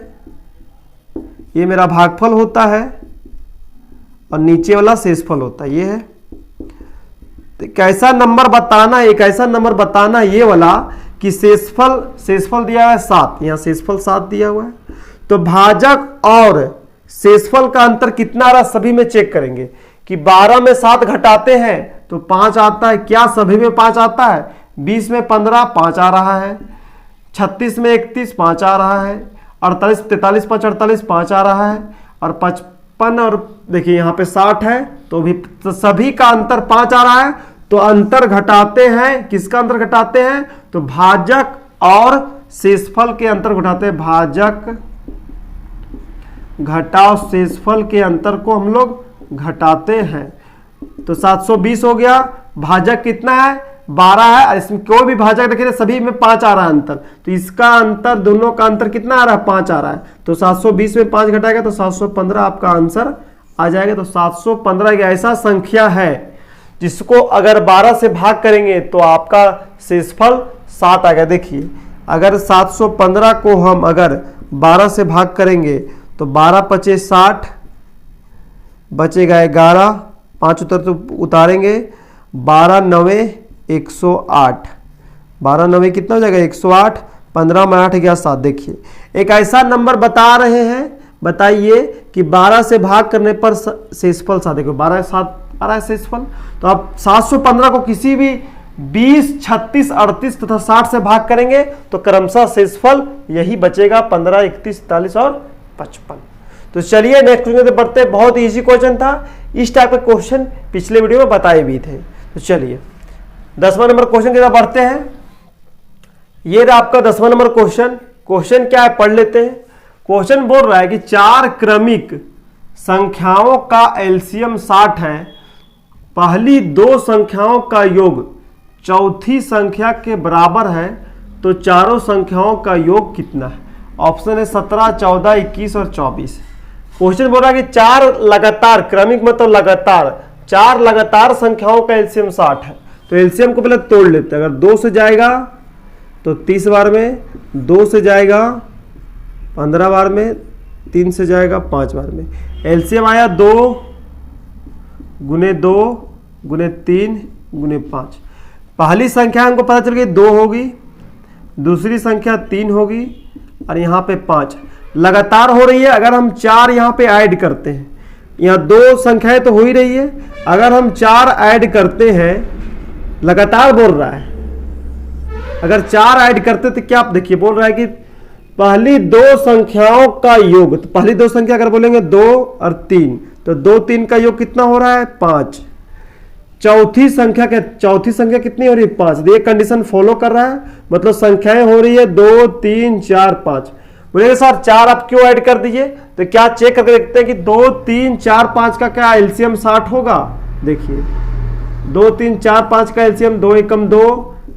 ये मेरा भागफल होता है और नीचे वाला शेषफल होता है, ये है। तो कैसा नंबर बताना, एक ऐसा नंबर बताना ये वाला कि शेषफल दिया हुआ है 7, यहाँ शेषफल 7 दिया हुआ है। तो भाजक और शेषफल का अंतर कितना आ रहा सभी में चेक करेंगे कि 12 में 7 घटाते हैं तो 5 आता है। क्या सभी में 5 आता है? 20 में 15 5 आ रहा है, 36 में 31 5 आ रहा है, 48 43 5 48 5 आ रहा है, और 55 और देखिए यहाँ पे 60 है तो सभी का अंतर 5 आ रहा है। तो अंतर घटाते हैं, किसका अंतर घटाते हैं? तो भाजक और शेषफल के अंतर घटाते हैं। भाजक घटाओ शेषफल के अंतर को हम लोग घटाते हैं। तो 720 हो गया। भाजक कितना है? 12 है। इसमें कोई भी भाजक देखिए सभी में 5 आ रहा है अंतर, तो इसका अंतर, दोनों का अंतर कितना आ रहा है? 5 आ रहा है। तो 720 में 5 घटाएगा तो 715 आपका आंसर आ जाएगा। तो 715 एक ऐसा संख्या है जिसको अगर 12 से भाग करेंगे तो आपका शेषफल 7 आएगा। देखिए अगर 715 को हम अगर 12 से भाग करेंगे तो 12 पचे 60, बचेगा 11, 5 उतर तो उतारेंगे 12 9 108, 12 9 कितना हो जाएगा 108, 15 में 8 गया 7। देखिए एक ऐसा नंबर बता रहे हैं, बताइए कि 12 से भाग करने पर शेषफल 7, देखो 12 7 आ रहा है शेषफल, तो आप 715 को किसी भी 20, 36, 38 तथा 60 से भाग करेंगे तो क्रमशः शेषफल यही बचेगा 15, 31, 43 और 55। तो चलिए नेक्स्ट क्वेश्चन पे बढ़ते हैं। बहुत इजी क्वेश्चन था, इस टाइप के क्वेश्चन पिछले वीडियो में बताए भी थे। तो चलिए 10वां नंबर क्वेश्चन की तरफ बढ़ते हैं। ये रहा आपका 10वां नंबर क्वेश्चन। क्वेश्चन क्या है पढ़ लेते हैं। क्वेश्चन बोल रहा है कि 4 क्रमिक संख्याओं का एलसीएम 60 है, पहली 2 संख्याओं का योग चौथी संख्या के बराबर है, तो चारों संख्याओं का योग कितना है। ऑप्शन है 17, 14, 21 और 24। क्वेश्चन बोल रहा है कि 4 लगातार, क्रमिक मतलब लगातार, 4 लगातार संख्याओं का एलसीएम 60 है। तो एलसीएम को पहले तोड़ लेते हैं। अगर 2 से जाएगा तो 30 बार में, 2 से जाएगा 15 बार में, 3 से जाएगा 5 बार में। एलसीएम आया 2 गुने 2 गुने 3 गुने 5। पहली संख्या हमको पता चल गई 2 होगी, दूसरी संख्या 3 होगी और यहाँ पे 5 लगातार हो रही है। अगर हम 4 यहाँ पे ऐड करते हैं, यहाँ 2 संख्याएं तो हो ही रही है, अगर हम 4 ऐड करते हैं, लगातार बोल रहा है, अगर 4 ऐड करते तो क्या, आप देखिए बोल रहा है कि पहली 2 संख्याओं का योग, तो पहली 2 संख्या अगर बोलेंगे 2 और 3, तो 2 3 का योग कितना हो रहा है 5। चौथी संख्या कितनी हो रही है 5। ये कंडीशन फॉलो कर रहा है, मतलब संख्याएं हो रही है 2 3 4 5। बोलेंगे सर 4 आप क्यों ऐड कर दीजिए, तो क्या चेक करके देखते हैं कि 2 3 4 5 का क्या एलसीएम 60 होगा। देखिए 2 3 4 5 का एलसीएम 2 एकम 2,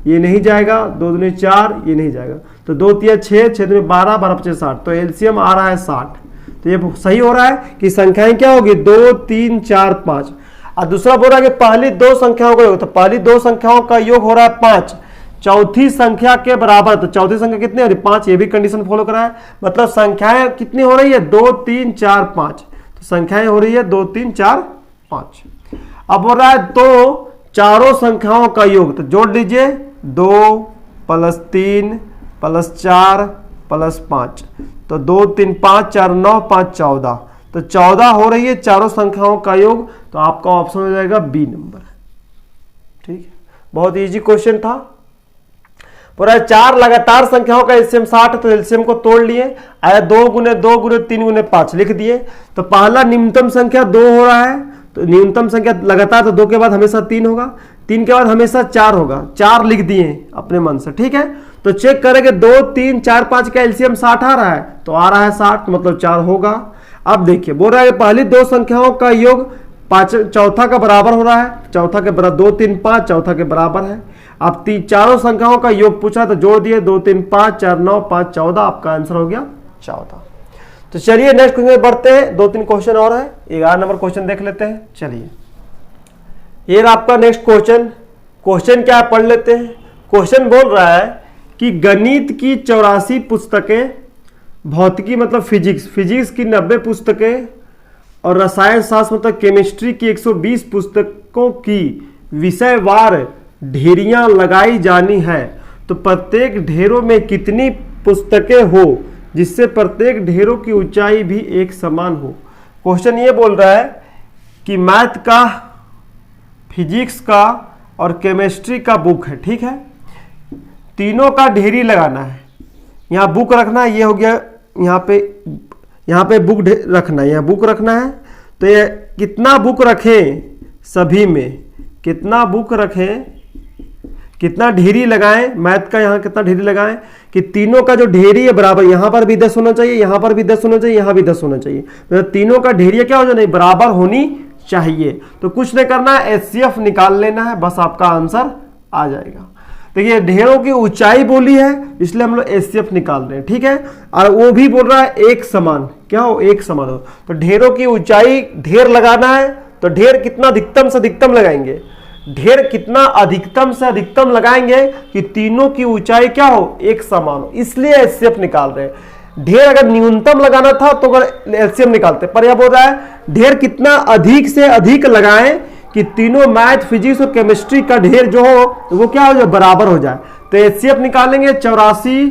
ये नहीं जाएगा, 2 दूनी 4, ये नहीं जाएगा, तो 2 3 6, 6 दूनी 12, 12 5 60, तो एलसीएम आ रहा है 60। तो ये सही हो रहा है कि संख्याएं क्या होगी 2 3 4 5। और दूसरा बोल रहा है कि पहली 2 संख्याओं का योग, तो पहली 2 संख्याओं का योग हो रहा है 5, चौथी संख्या के बराबर, तो चौथी संख्या कितनी हो रही है 5। ये भी कंडीशन फॉलो करा है, मतलब संख्याएं कितनी हो रही है 2 3 4 5, तो संख्याएं हो रही है 2 3 4 5। अब बोल रहा है तो चारों संख्याओं का योग, तो जोड़ लीजिए 2 + 3 + 4 + 5, तो 2 3 5 4 9 5 14, तो 14 हो रही है चारों संख्याओं का योग। तो आपका ऑप्शन हो जाएगा बी नंबर। ठीक है, बहुत इजी क्वेश्चन था। पूरा 4 लगातार संख्याओं का एलसीएम 60, तो एलसीएम को तोड़ लिए, आया 2 गुने 2 गुने 3 गुने 5 लिख दिए। तो पहला न्यूनतम संख्या 2 हो रहा है, तो न्यूनतम संख्या लगातार, तो 2 के बाद हमेशा 3 होगा, 3 के बाद हमेशा 4 होगा, 4 लिख दिए अपने मन से। ठीक है, तो चेक करेंगे 2 3 4 5 का एलसीएम 60 आ रहा है, तो आ रहा है 60, मतलब 4 होगा। अब देखिए बोल रहा है पहली 2 संख्याओं का योग चौथा का बराबर हो रहा है, चौथा के बराबर 2 3 5 चौथा के बराबर है। अब चारों संख्याओं का योग पूछा तो जोड़ दिए 2 3 5 4 9 5 14, आपका आंसर हो गया 14। तो चलिए नेक्स्ट क्वेश्चन बढ़ते हैं, 2-3 क्वेश्चन और है, 11 नंबर क्वेश्चन देख लेते हैं। चलिए ये आपका नेक्स्ट क्वेश्चन। क्वेश्चन क्या पढ़ लेते हैं। क्वेश्चन बोल रहा है कि गणित की 84 पुस्तकें, भौतिकी मतलब फिजिक्स की 90 पुस्तकें और रसायन शास्त्र मतलब केमिस्ट्री की 120 पुस्तकों की विषयवार ढेरियां लगाई जानी है, तो प्रत्येक ढेरों में कितनी पुस्तकें हो जिससे प्रत्येक ढेरों की ऊंचाई भी एक समान हो। क्वेश्चन ये बोल रहा है कि मैथ का, फिजिक्स का और केमिस्ट्री का बुक है, ठीक है, तीनों का ढेरी लगाना है। यहाँ बुक रखना है, ये हो गया यहाँ पे बुक रखना है, यहाँ बुक रखना है। तो ये कितना बुक रखें, सभी में कितना बुक रखें, कितना ढेरी लगाएं, मैथ का यहाँ कितना ढेरी लगाएं कि तीनों का जो ढेरी है बराबर, यहाँ पर भी 10 होना चाहिए, यहाँ पर भी 10 होना चाहिए, यहाँ भी 10 होना चाहिए, मतलब तीनों का ढेरी क्या हो जाना, बराबर होनी चाहिए। तो कुछ नहीं करना है, एचसीएफ निकाल लेना है, बस आपका आंसर आ जाएगा। देखिए ढेरों की ऊंचाई बोली है, इसलिए हम लोग एचसीएफ निकाल रहे हैं, ठीक है। और वो भी बोल रहा है एक समान, क्या हो, एक समान हो। तो ढेरों की ऊंचाई, ढेर लगाना है तो ढेर कितना अधिकतम से अधिकतम लगाएंगे, ढेर कितना अधिकतम से अधिकतम लगाएंगे कि तीनों की ऊंचाई क्या हो, एक समान हो, इसलिए एचसीएफ निकाल रहे हैं। ढेर अगर न्यूनतम लगाना था तो अगर एलसीएम निकालते, पर यह बोल रहा है ढेर कितना अधिक से अधिक लगाएं कि तीनों मैथ, फिजिक्स और केमिस्ट्री का ढेर जो हो वो क्या हो जाए, बराबर हो जाए। तो एचसीएफ निकालेंगे 84,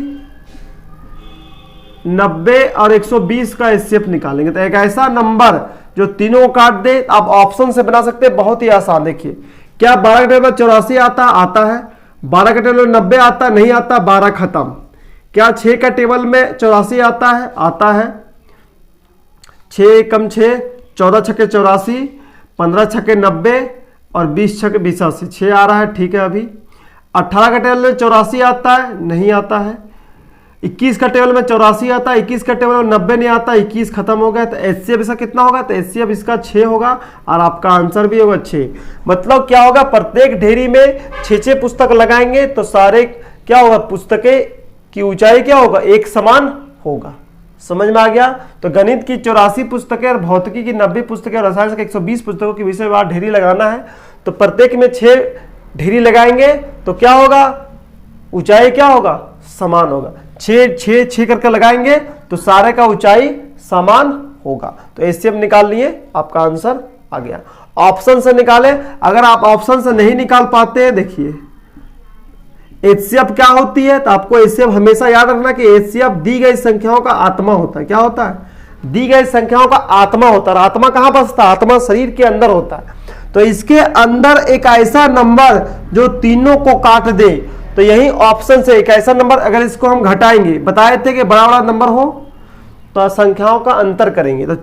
90 और 120 का एचसीएफ निकालेंगे। तो एक ऐसा नंबर जो तीनों को काट दे, आप ऑप्शन से बना सकते हैं, बहुत ही आसान। देखिए क्या 12 का टेबल 84 आता है, 12 का टेबल 90 आता नहीं आता, 12 खत्म। क्या 6 का टेबल में 84 आता है, 6 कम 6, 14 छक्के 84, 15 छक्के 90 और 20 छक्के 82, 6 आ रहा है, ठीक है। अभी 18 का टेबल में 84 आता है, नहीं आता है। 21 का टेबल में 84 आता है, 21 का टेबल में 90 नहीं आता, 21 खत्म हो गया। तो एचसीएफ इसका कितना होगा, तो एचसीएफ इसका 6 होगा और आपका आंसर भी होगा 6। मतलब क्या होगा, प्रत्येक ढेरी में 6-6 पुस्तक लगाएंगे तो सारे क्या होगा, पुस्तकें की ऊंचाई क्या होगा, एक समान होगा। समझ में आ गया। तो गणित की 84 पुस्तकें और भौतिकी की 90 पुस्तकें और रसायन की 120 पुस्तकों की विषयवार ढेरी लगाना है। तो प्रत्येक में 6 ढेरी लगाएंगे तो क्या होगा, ऊंचाई क्या होगा, समान होगा। 6 करके लगाएंगे तो सारे का ऊंचाई समान होगा। तो एचसीएफ निकाल लिए, आपका आंसर आ गया। ऑप्शन से निकाले, अगर आप ऑप्शन से नहीं निकाल पाते हैं, देखिए एचसीएफ क्या होती है, तो आपको एचसीएफ हमेशा याद रखना कि एचसीएफ दी गई संख्याओं का आत्मा होता है। क्या होता है, दी गई संख्याओं का आत्मा होता है। आत्मा कहां बसता है, आत्मा शरीर के अंदर होता है। तो इसके अंदर एक ऐसा नंबर जो तीनों को काट दे, तो यही ऑप्शन से एक ऐसा नंबर, अगर इसको हम घटाएंगे, बताए थे कि बड़ा बड़ा नंबर हो तो संख्याओं का अंतर करेंगे। तो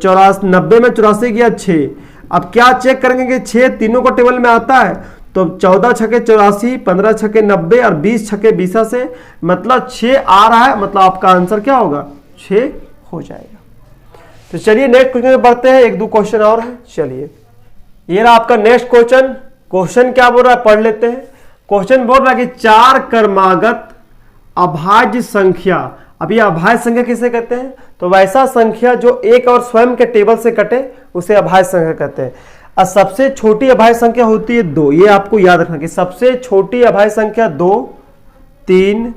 90 में 84 गया 6। अब क्या चेक करेंगे कि 6 तीनों को टेबल में आता है, तो 14 छक्के 84, 15 छक्के 90 और 20 छक्के 20 से मतलब 6 आ रहा है, मतलब आपका आंसर क्या होगा, 6 हो जाएगा। तो चलिए नेक्स्ट क्वेश्चन में बढ़ते हैं, 1-2 क्वेश्चन और है। चलिए ये रहा आपका नेक्स्ट क्वेश्चन। क्वेश्चन क्या बोल रहा है, पढ़ लेते हैं। क्वेश्चन बोल रहा है कि 4 क्रमागत अभाज्य संख्या। अब ये अभाज्य संख्या किसे कहते हैं, तो वैसा संख्या जो एक और स्वयं के टेबल से कटे उसे अभाज्य संख्या कहते हैं। और सबसे छोटी अभाज्य संख्या होती है 2। ये आपको याद रखना कि सबसे छोटी अभाज्य संख्या 2, 3,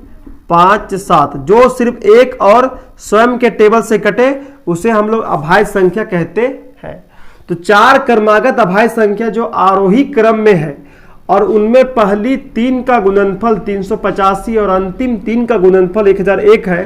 5, 7 जो सिर्फ एक और स्वयं के टेबल से कटे उसे हम लोग अभाज्य संख्या कहते हैं। तो 4 क्रमागत अभाज्य संख्या जो आरोही क्रम में है और उनमें पहली 3 का गुणनफल 385 और अंतिम 3 का गुणनफल 1001 है,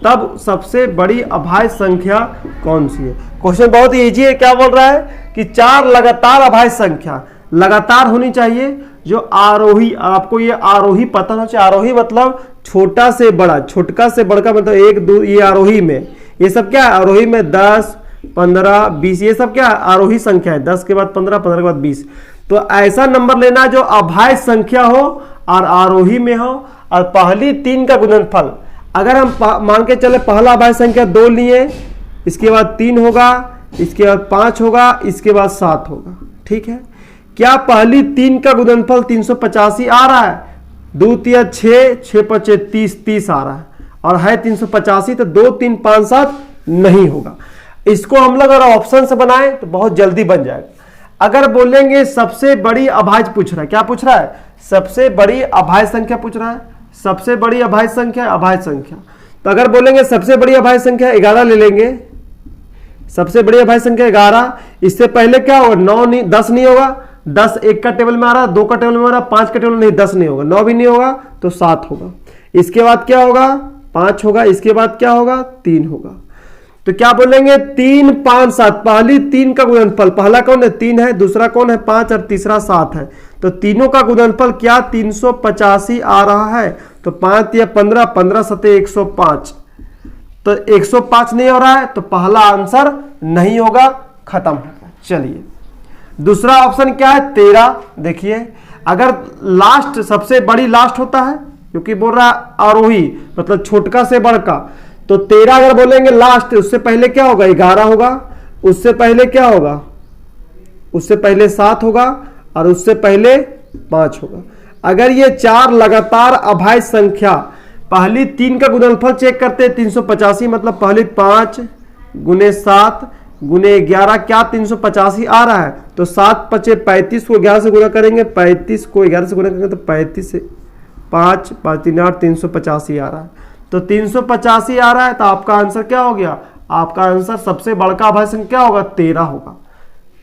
तब सबसे बड़ी अभाज्य संख्या कौन सी है। क्वेश्चन बहुत ही इजी है। क्या बोल रहा है कि 4 लगातार अभाज्य संख्या लगातार होनी चाहिए जो आरोही, आपको ये आरोही पता होना चाहिए। आरोही मतलब छोटा से बड़ा, छोटका से बड़का, मतलब 1, 2, ये आरोही में, ये सब क्या है आरोही में, 10, 15, 20 ये सब क्या है आरोही संख्या है। 10 के बाद 15, 15 के बाद 20। तो ऐसा नंबर लेना जो अभाज्य संख्या हो और आरोही में हो और पहली 3 का गुणनफल। अगर हम मान के चले पहला अभाज्य संख्या 2 लिए, इसके बाद 3 होगा, इसके बाद 5 होगा, इसके बाद 7 होगा, ठीक है। क्या पहली 3 का गुणनफल 385 आ रहा है, 2 तिया 6, 6 पचे 30, 30 आ रहा है और है 385, तो 2, 3, 5, 7 नहीं होगा। इसको हम लोग अगर ऑप्शन से बनाए तो बहुत जल्दी बन जाएगा। अगर बोलेंगे सबसे बड़ी अभाज्य पूछ रहा है, क्या पूछ रहा है, सबसे बड़ी अभाज्य संख्या पूछ रहा है, सबसे बड़ी अभाज्य संख्या, अभाज्य संख्या। तो अगर बोलेंगे सबसे बड़ी अभाज्य संख्या 11 ले लेंगे, सबसे बड़ी अभाज्य संख्या 11। इससे पहले क्या होगा, 9 नहीं, 10 नहीं होगा, 10 1 का टेबल में आ रहा, 2 का टेबल में आ रहा, 5 का टेबल में नहीं, 10 नहीं होगा, 9 भी नहीं होगा तो 7 होगा। इसके बाद क्या होगा, 5 होगा, इसके बाद क्या होगा, 3 होगा। तो क्या बोलेंगे 3, 5, 7, पहली 3 का गुणनफल, पहला कौन है 3 है, दूसरा कौन है 5 और तीसरा 7 है। तो तीनों का गुणनफल क्या 385 आ रहा है। तो 5 या 15, 15 सते 105, तो 105 नहीं हो रहा है, तो पहला आंसर नहीं होगा, खत्म होगा। चलिए दूसरा ऑप्शन क्या है 13। देखिए अगर लास्ट सबसे बड़ी लास्ट होता है, क्योंकि बोल रहा है आरोही मतलब छोटका से बड़का, तो 13 अगर बोलेंगे लास्ट, उससे पहले क्या होगा 11 होगा, उससे पहले क्या होगा, उससे पहले 7 होगा और उससे पहले 5 होगा। अगर ये 4 लगातार अभाज्य संख्या, पहली 3 का गुणनफल चेक करते हैं 385, मतलब पहली 5 गुने 7 गुने 11 क्या 385 आ रहा है। तो 7 पचे 35 को 11 से गुना करेंगे, 35 को 11 से गुना करेंगे तो 35 से 5, 5 3 8 385 आ रहा है। तो 385 आ रहा है, तो आपका आंसर क्या हो गया, आपका आंसर सबसे बड़का अभाज्य संख्या क्या होगा 13 होगा।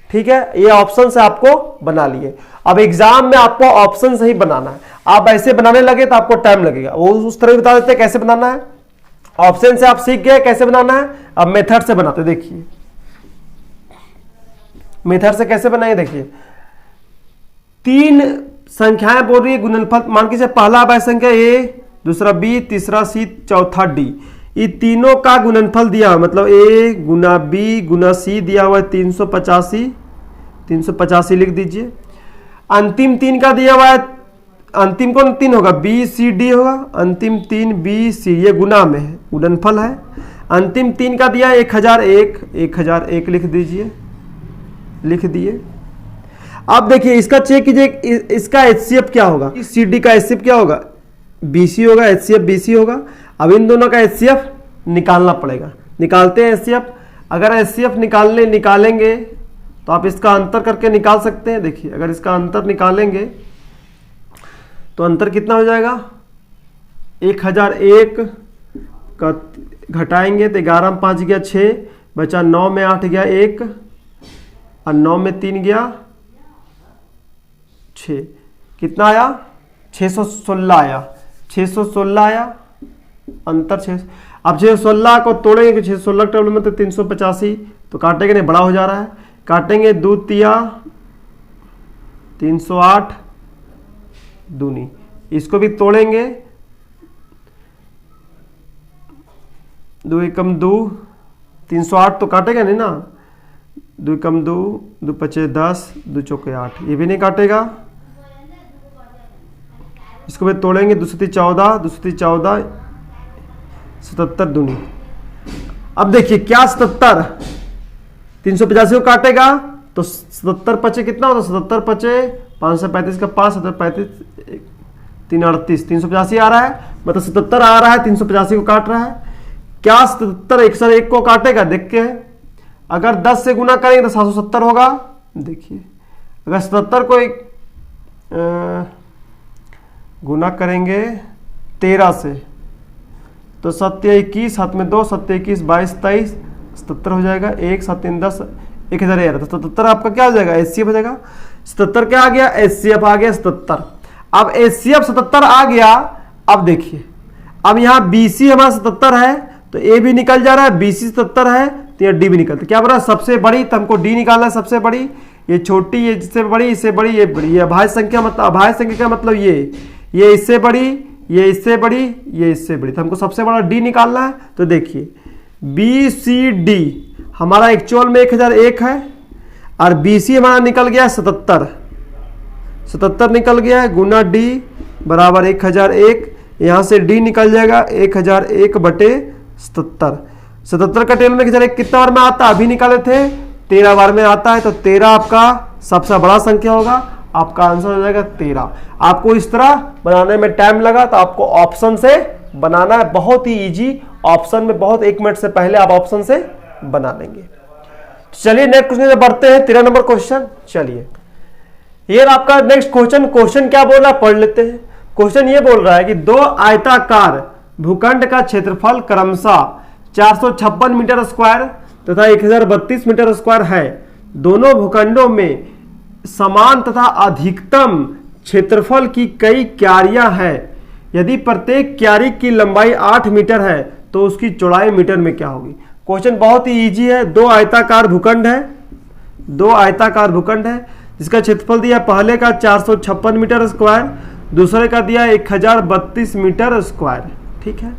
ठीक है, ये ऑप्शन से आपको बना लिए। अब एग्जाम में आपको ऑप्शन से ही बनाना है, आप ऐसे बनाने लगे तो आपको टाइम लगेगा, वो उस तरह बता देते हैं कैसे बनाना है। ऑप्शन से आप सीख गए कैसे बनाना है, अब मेथड से बनाते। देखिए मेथड से कैसे बनाएंगे, देखिए 3 संख्याएं बोल रही है गुणनफल, मान के पहला बाय संख्या ए, दूसरा बी, तीसरा सी, चौथा डी, ये तीनों का गुणनफल दिया हुआ, मतलब ए गुना बी गुना सी दिया हुआ है 385 लिख दीजिए। अंतिम 3 का दिया हुआ है, अंतिम कौन 3 होगा, बी सी डी होगा, अंतिम 3 बी सी, ये गुना में है, गुणनफल है। अंतिम 3 का दिया 1001 लिख दीजिए, लिख दिए। अब देखिए इसका चेक कीजिए, इसका एचसीएफ क्या होगा, सी डी का एचसीएफ क्या होगा, बीसी होगा, एचसीएफ बीसी होगा। अब इन दोनों का एचसीएफ निकालना पड़ेगा, निकालते हैं एचसीएफ। अगर एचसीएफ निकालेंगे तो आप इसका अंतर करके निकाल सकते हैं। देखिए अगर इसका अंतर निकालेंगे तो अंतर कितना हो जाएगा, 1001 का घटाएंगे तो 11 में 5 गया 6, बचा 9 में 8 गया 1 और 9 में 3 गया 6, कितना आया 616 आया, 616 आया अंतर 6। अब 616 को तोड़ेंगे 616 टेबल में तो 385, तो काटेंगे नहीं, बड़ा हो जा रहा है, काटेंगे 2 तिया 308 दूनी, इसको भी तोड़ेंगे 2 एकम 2, 308 तो काटेगा नहीं ना, 2 एकम 2, 2 पचे 10, 2 चौके 8, ये भी नहीं काटेगा। इसको भी तोड़ेंगे 2 सती 14, 2 सती 14, 77 दूनी। अब देखिए क्या 77 385 को काटेगा तो 77 पचे कितना होता है, 77 पचे 535 का 5, 735 338, 385 आ रहा है, मतलब 77 आ रहा है, 385 को काट रहा है। क्या 77 101 को काटेगा, देख के अगर 10 से गुना करेंगे तो 770 होगा। देखिए अगर 77 को गुना करेंगे 13 से तो 7 21, 7 में 2, 7 21 22 23, 77 हो जाएगा, 1 7 3 10, 1011, तो 77 आपका क्या हो जाएगा, एचसीएफ हो जाएगा। 77 क्या आ गया, एचसीएफ आ गया 77। अब एचसीएफ 77 आ गया। अब देखिए अब यहाँ बीसी हमारा 77 है तो ए भी निकल जा रहा है, बीसी 77 है तो यहाँ डी भी निकलता है। क्या बोला, सबसे बड़ी, तो हमको डी निकालना है सबसे बड़ी, ये छोटी, ये जिससे बड़ी, इससे बड़ी, ये बड़ी, ये अभाज्य संख्या, मतलब अभाज्य संख्या का मतलब ये इससे बड़ी, ये इससे बड़ी, ये इससे बड़ी, तो हमको सबसे बड़ा डी निकालना है। तो देखिए बी सी डी हमारा एक्चुअल में 1001 है और बी सी हमारा निकल गया 77 निकल गया है, गुना डी बराबर 1001, यहाँ से डी निकल जाएगा 1001 बटे 77। 77 का टेबल में 1001 कितना बार में आता है, अभी निकाले थे 13 बार में आता है, तो 13 आपका सबसे बड़ा संख्या होगा, आपका आंसर हो जाएगा 13। आपको इस तरह बनाने में टाइम लगा तो आपको ऑप्शन से बनाना है, बहुत ही इजी, ऑप्शन में बहुत 1 मिनट से पहले आप ऑप्शन से बना लेंगे। चलिए नेक्स्ट क्वेश्चन में बढ़ते हैं, 13 नंबर क्वेश्चन। चलिए ये आपका नेक्स्ट क्वेश्चन क्या बोल रहा है, पढ़ लेते हैं। क्वेश्चन ये बोल रहा है कि 2 आयताकार भूखंड का क्षेत्रफल क्रमशः 456 मीटर स्क्वायर तथा 1032 मीटर स्क्वायर है। दोनों भूखंडों में समान तथा अधिकतम क्षेत्रफल की कई क्यारियां हैं। यदि प्रत्येक क्यारी की लंबाई 8 मीटर है तो उसकी चौड़ाई मीटर में क्या होगी। क्वेश्चन बहुत ही इजी है। 2 आयताकार भूखंड है, 2 आयताकार भूखंड है जिसका क्षेत्रफल दिया पहले का 456 मीटर स्क्वायर, दूसरे का दिया 1032 मीटर स्क्वायर। ठीक है,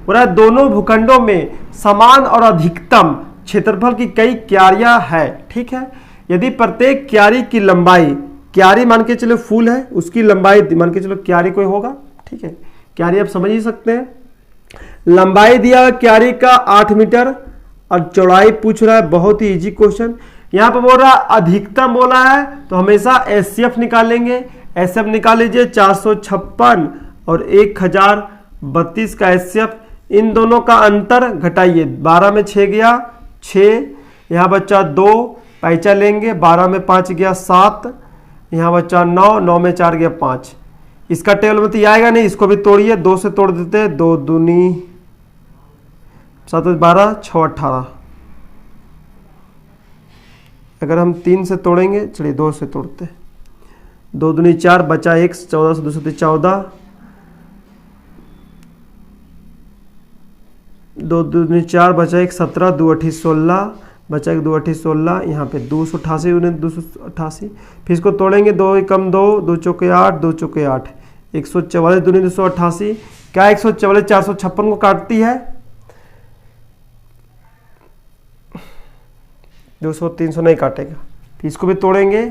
पूरा दोनों भूखंडों में समान और अधिकतम क्षेत्रफल की कई क्यारियां है। ठीक है, यदि प्रत्येक क्यारी की लंबाई, क्यारी मान के चलो फूल है, उसकी लंबाई मान के चलो क्यारी कोई होगा। ठीक है, क्यारी आप समझ ही सकते हैं। लंबाई दिया क्यारी का 8 मीटर और चौड़ाई पूछ रहा है, बहुत ही इजी क्वेश्चन। यहां पर बोल रहा है अधिकतम बोला है तो हमेशा एचसीएफ निकालेंगे। एचसीएफ निकाल लीजिए, 456 और 1032 का एचसीएफ, इन दोनों का अंतर घटाइए। 12 में 6 गया 6, यहाँ बच्चा 2 पैचा लेंगे, 12 में 5 गया 7, यहाँ बच्चा 9, 9 में 4 गया 5। इसका टेबल में तो आएगा नहीं, इसको भी तोड़िए, 2 से तोड़ देते हैं, 2 दूनी 7 12 6 18, अगर हम 3 से तोड़ेंगे, चलिए 2 से तोड़ते हैं। 2 दूनी 4, बचा 1, 14 से 2 से 14, 2 दूनी 4, बचा 1, 17, 2 8 16, बचा 1, 2 8 16, यहाँ पे 288 उन्हें 288, फिर इसको तोड़ेंगे, 2 कम 2, 2 चौके 8, 2 चौके 8, 144 दूनी 288, क्या 144 456 को काटती है? 200 300 नहीं काटेगा। फिर इसको भी तोड़ेंगे,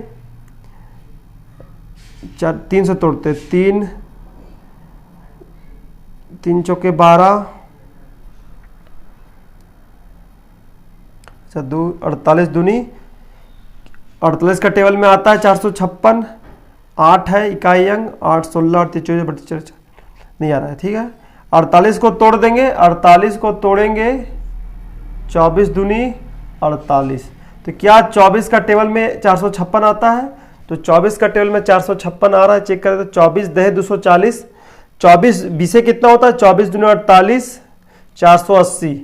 3 से तोड़ते, 3 3 चौके 12, अच्छा 2 48 दूनी 48 का टेबल में आता है 456, 8 है इकाई अंक, 8 16 और 24 24 नहीं आ रहा है, ठीक है। 48 को तोड़ देंगे, 48 को तोड़ेंगे, 24 दूनी 48, तो क्या 24 का टेबल में 456 आता है? तो 24 का टेबल में 456 आ रहा है, चेक करें तो 24 दहे 240, 24 बीसे कितना होता है? 24 दूनी 48, 480।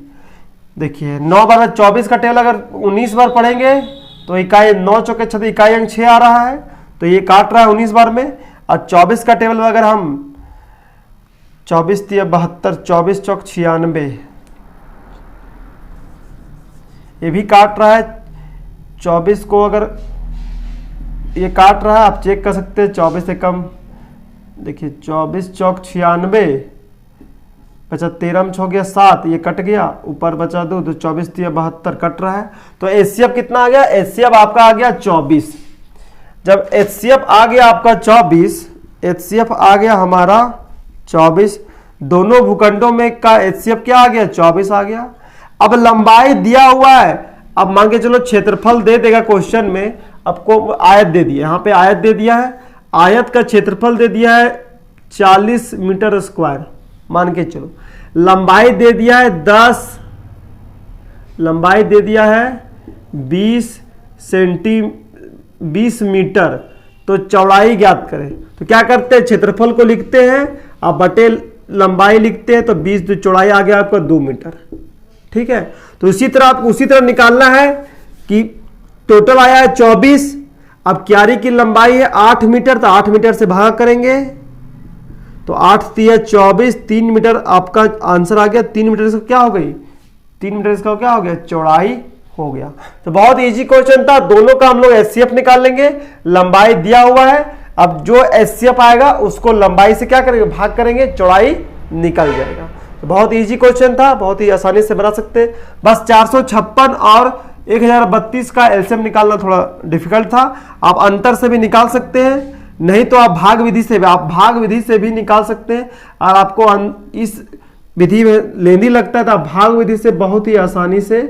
देखिए 9 बार में 24 का टेबल अगर 19 बार पढ़ेंगे तो इकाई 9 चौके 36 इकाई अंक 6 आ रहा है, तो ये काट रहा है 19 बार में। और 24 का टेबल में अगर हम 24 3 72, 24 चौक 96, ये भी काट रहा है। 24 को अगर ये काट रहा है, आप चेक कर सकते हैं 24 से कम, देखिए 24 चौक 96, बचा 13 में 6 गया 7, ये कट गया, ऊपर बचा 2, तो 24 3 72 कट रहा है। तो एचसीएफ कितना आ गया? एचसीएफ आपका आ गया 24। जब एचसीएफ आ गया आपका 24, एचसीएफ आ गया हमारा 24, दोनों भूखंडों में का एचसीएफ क्या आ गया? 24 आ गया। अब लंबाई दिया हुआ है, अब मान के चलो क्षेत्रफल दे देगा क्वेश्चन में, आपको आयत दे दिया, यहाँ पे आयत दे दिया है, आयत का क्षेत्रफल दे दिया है 40 मीटर स्क्वायर, मान के चलो। लंबाई दे दिया है 10, लंबाई दे दिया है 20 मीटर, तो चौड़ाई ज्ञात करें। तो क्या करते हैं? क्षेत्रफल को लिखते हैं, अब बटे लंबाई लिखते हैं, तो 20 चौड़ाई आ गया आपका 2 मीटर, ठीक है। तो इसी तरह आपको उसी तरह निकालना है कि टोटल आया है 24, अब क्यारी की लंबाई है 8 मीटर, तो 8 मीटर से भाग करेंगे, तो 8 3 24, 3 मीटर आपका आंसर आ गया। 3 मीटर इसका क्या हो गई? 3 मीटर इसका क्या हो गया? चौड़ाई हो गया। तो बहुत इजी क्वेश्चन था, दोनों का हम लोग एचसीएफ निकाल लेंगे, लंबाई दिया हुआ है, अब जो एचसीएफ आएगा उसको लंबाई से क्या करेंगे? भाग करेंगे, चौड़ाई निकल जाएगा। तो बहुत इजी क्वेश्चन था, बहुत ही आसानी से बना सकते हैं। बस 456 और 1032 का एलसीएम निकालना थोड़ा डिफिकल्ट था, आप अंतर से भी निकाल सकते हैं, नहीं तो आप भाग विधि से भी निकाल सकते हैं। और आपको इस विधि में लेंदी लगता है तो आप भाग विधि से बहुत ही आसानी से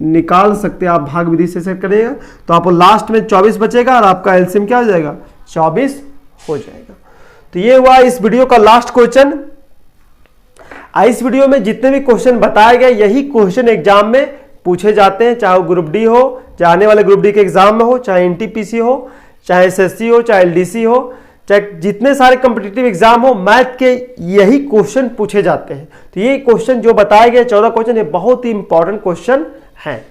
निकाल सकते हैं। आप भाग विधि से करेंगे तो आपको लास्ट में 24 बचेगा और आपका एलसीएम क्या हो जाएगा? 24 हो जाएगा। तो ये हुआ इस वीडियो का लास्ट क्वेश्चन। इस वीडियो में जितने भी क्वेश्चन बताए गए यही क्वेश्चन एग्जाम में पूछे जाते हैं, चाहे वो ग्रुप डी हो, चाहे आने वाले ग्रुप डी के एग्जाम में हो, चाहे एनटीपीसी हो, चाहे एसएससी हो, चाहे एलडीसी हो, चाहे जितने सारे कॉम्पिटिटिव एग्जाम हो, मैथ के यही क्वेश्चन पूछे जाते हैं। तो ये क्वेश्चन जो बताए गए 14 क्वेश्चन, ये बहुत ही इंपॉर्टेंट क्वेश्चन हैं।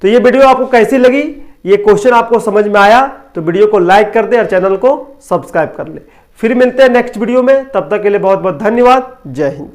तो ये वीडियो आपको कैसी लगी, ये क्वेश्चन आपको समझ में आया तो वीडियो को लाइक कर दे और चैनल को सब्सक्राइब कर ले। फिर मिलते हैं नेक्स्ट वीडियो में, तब तक के लिए बहुत बहुत धन्यवाद। जय हिंद।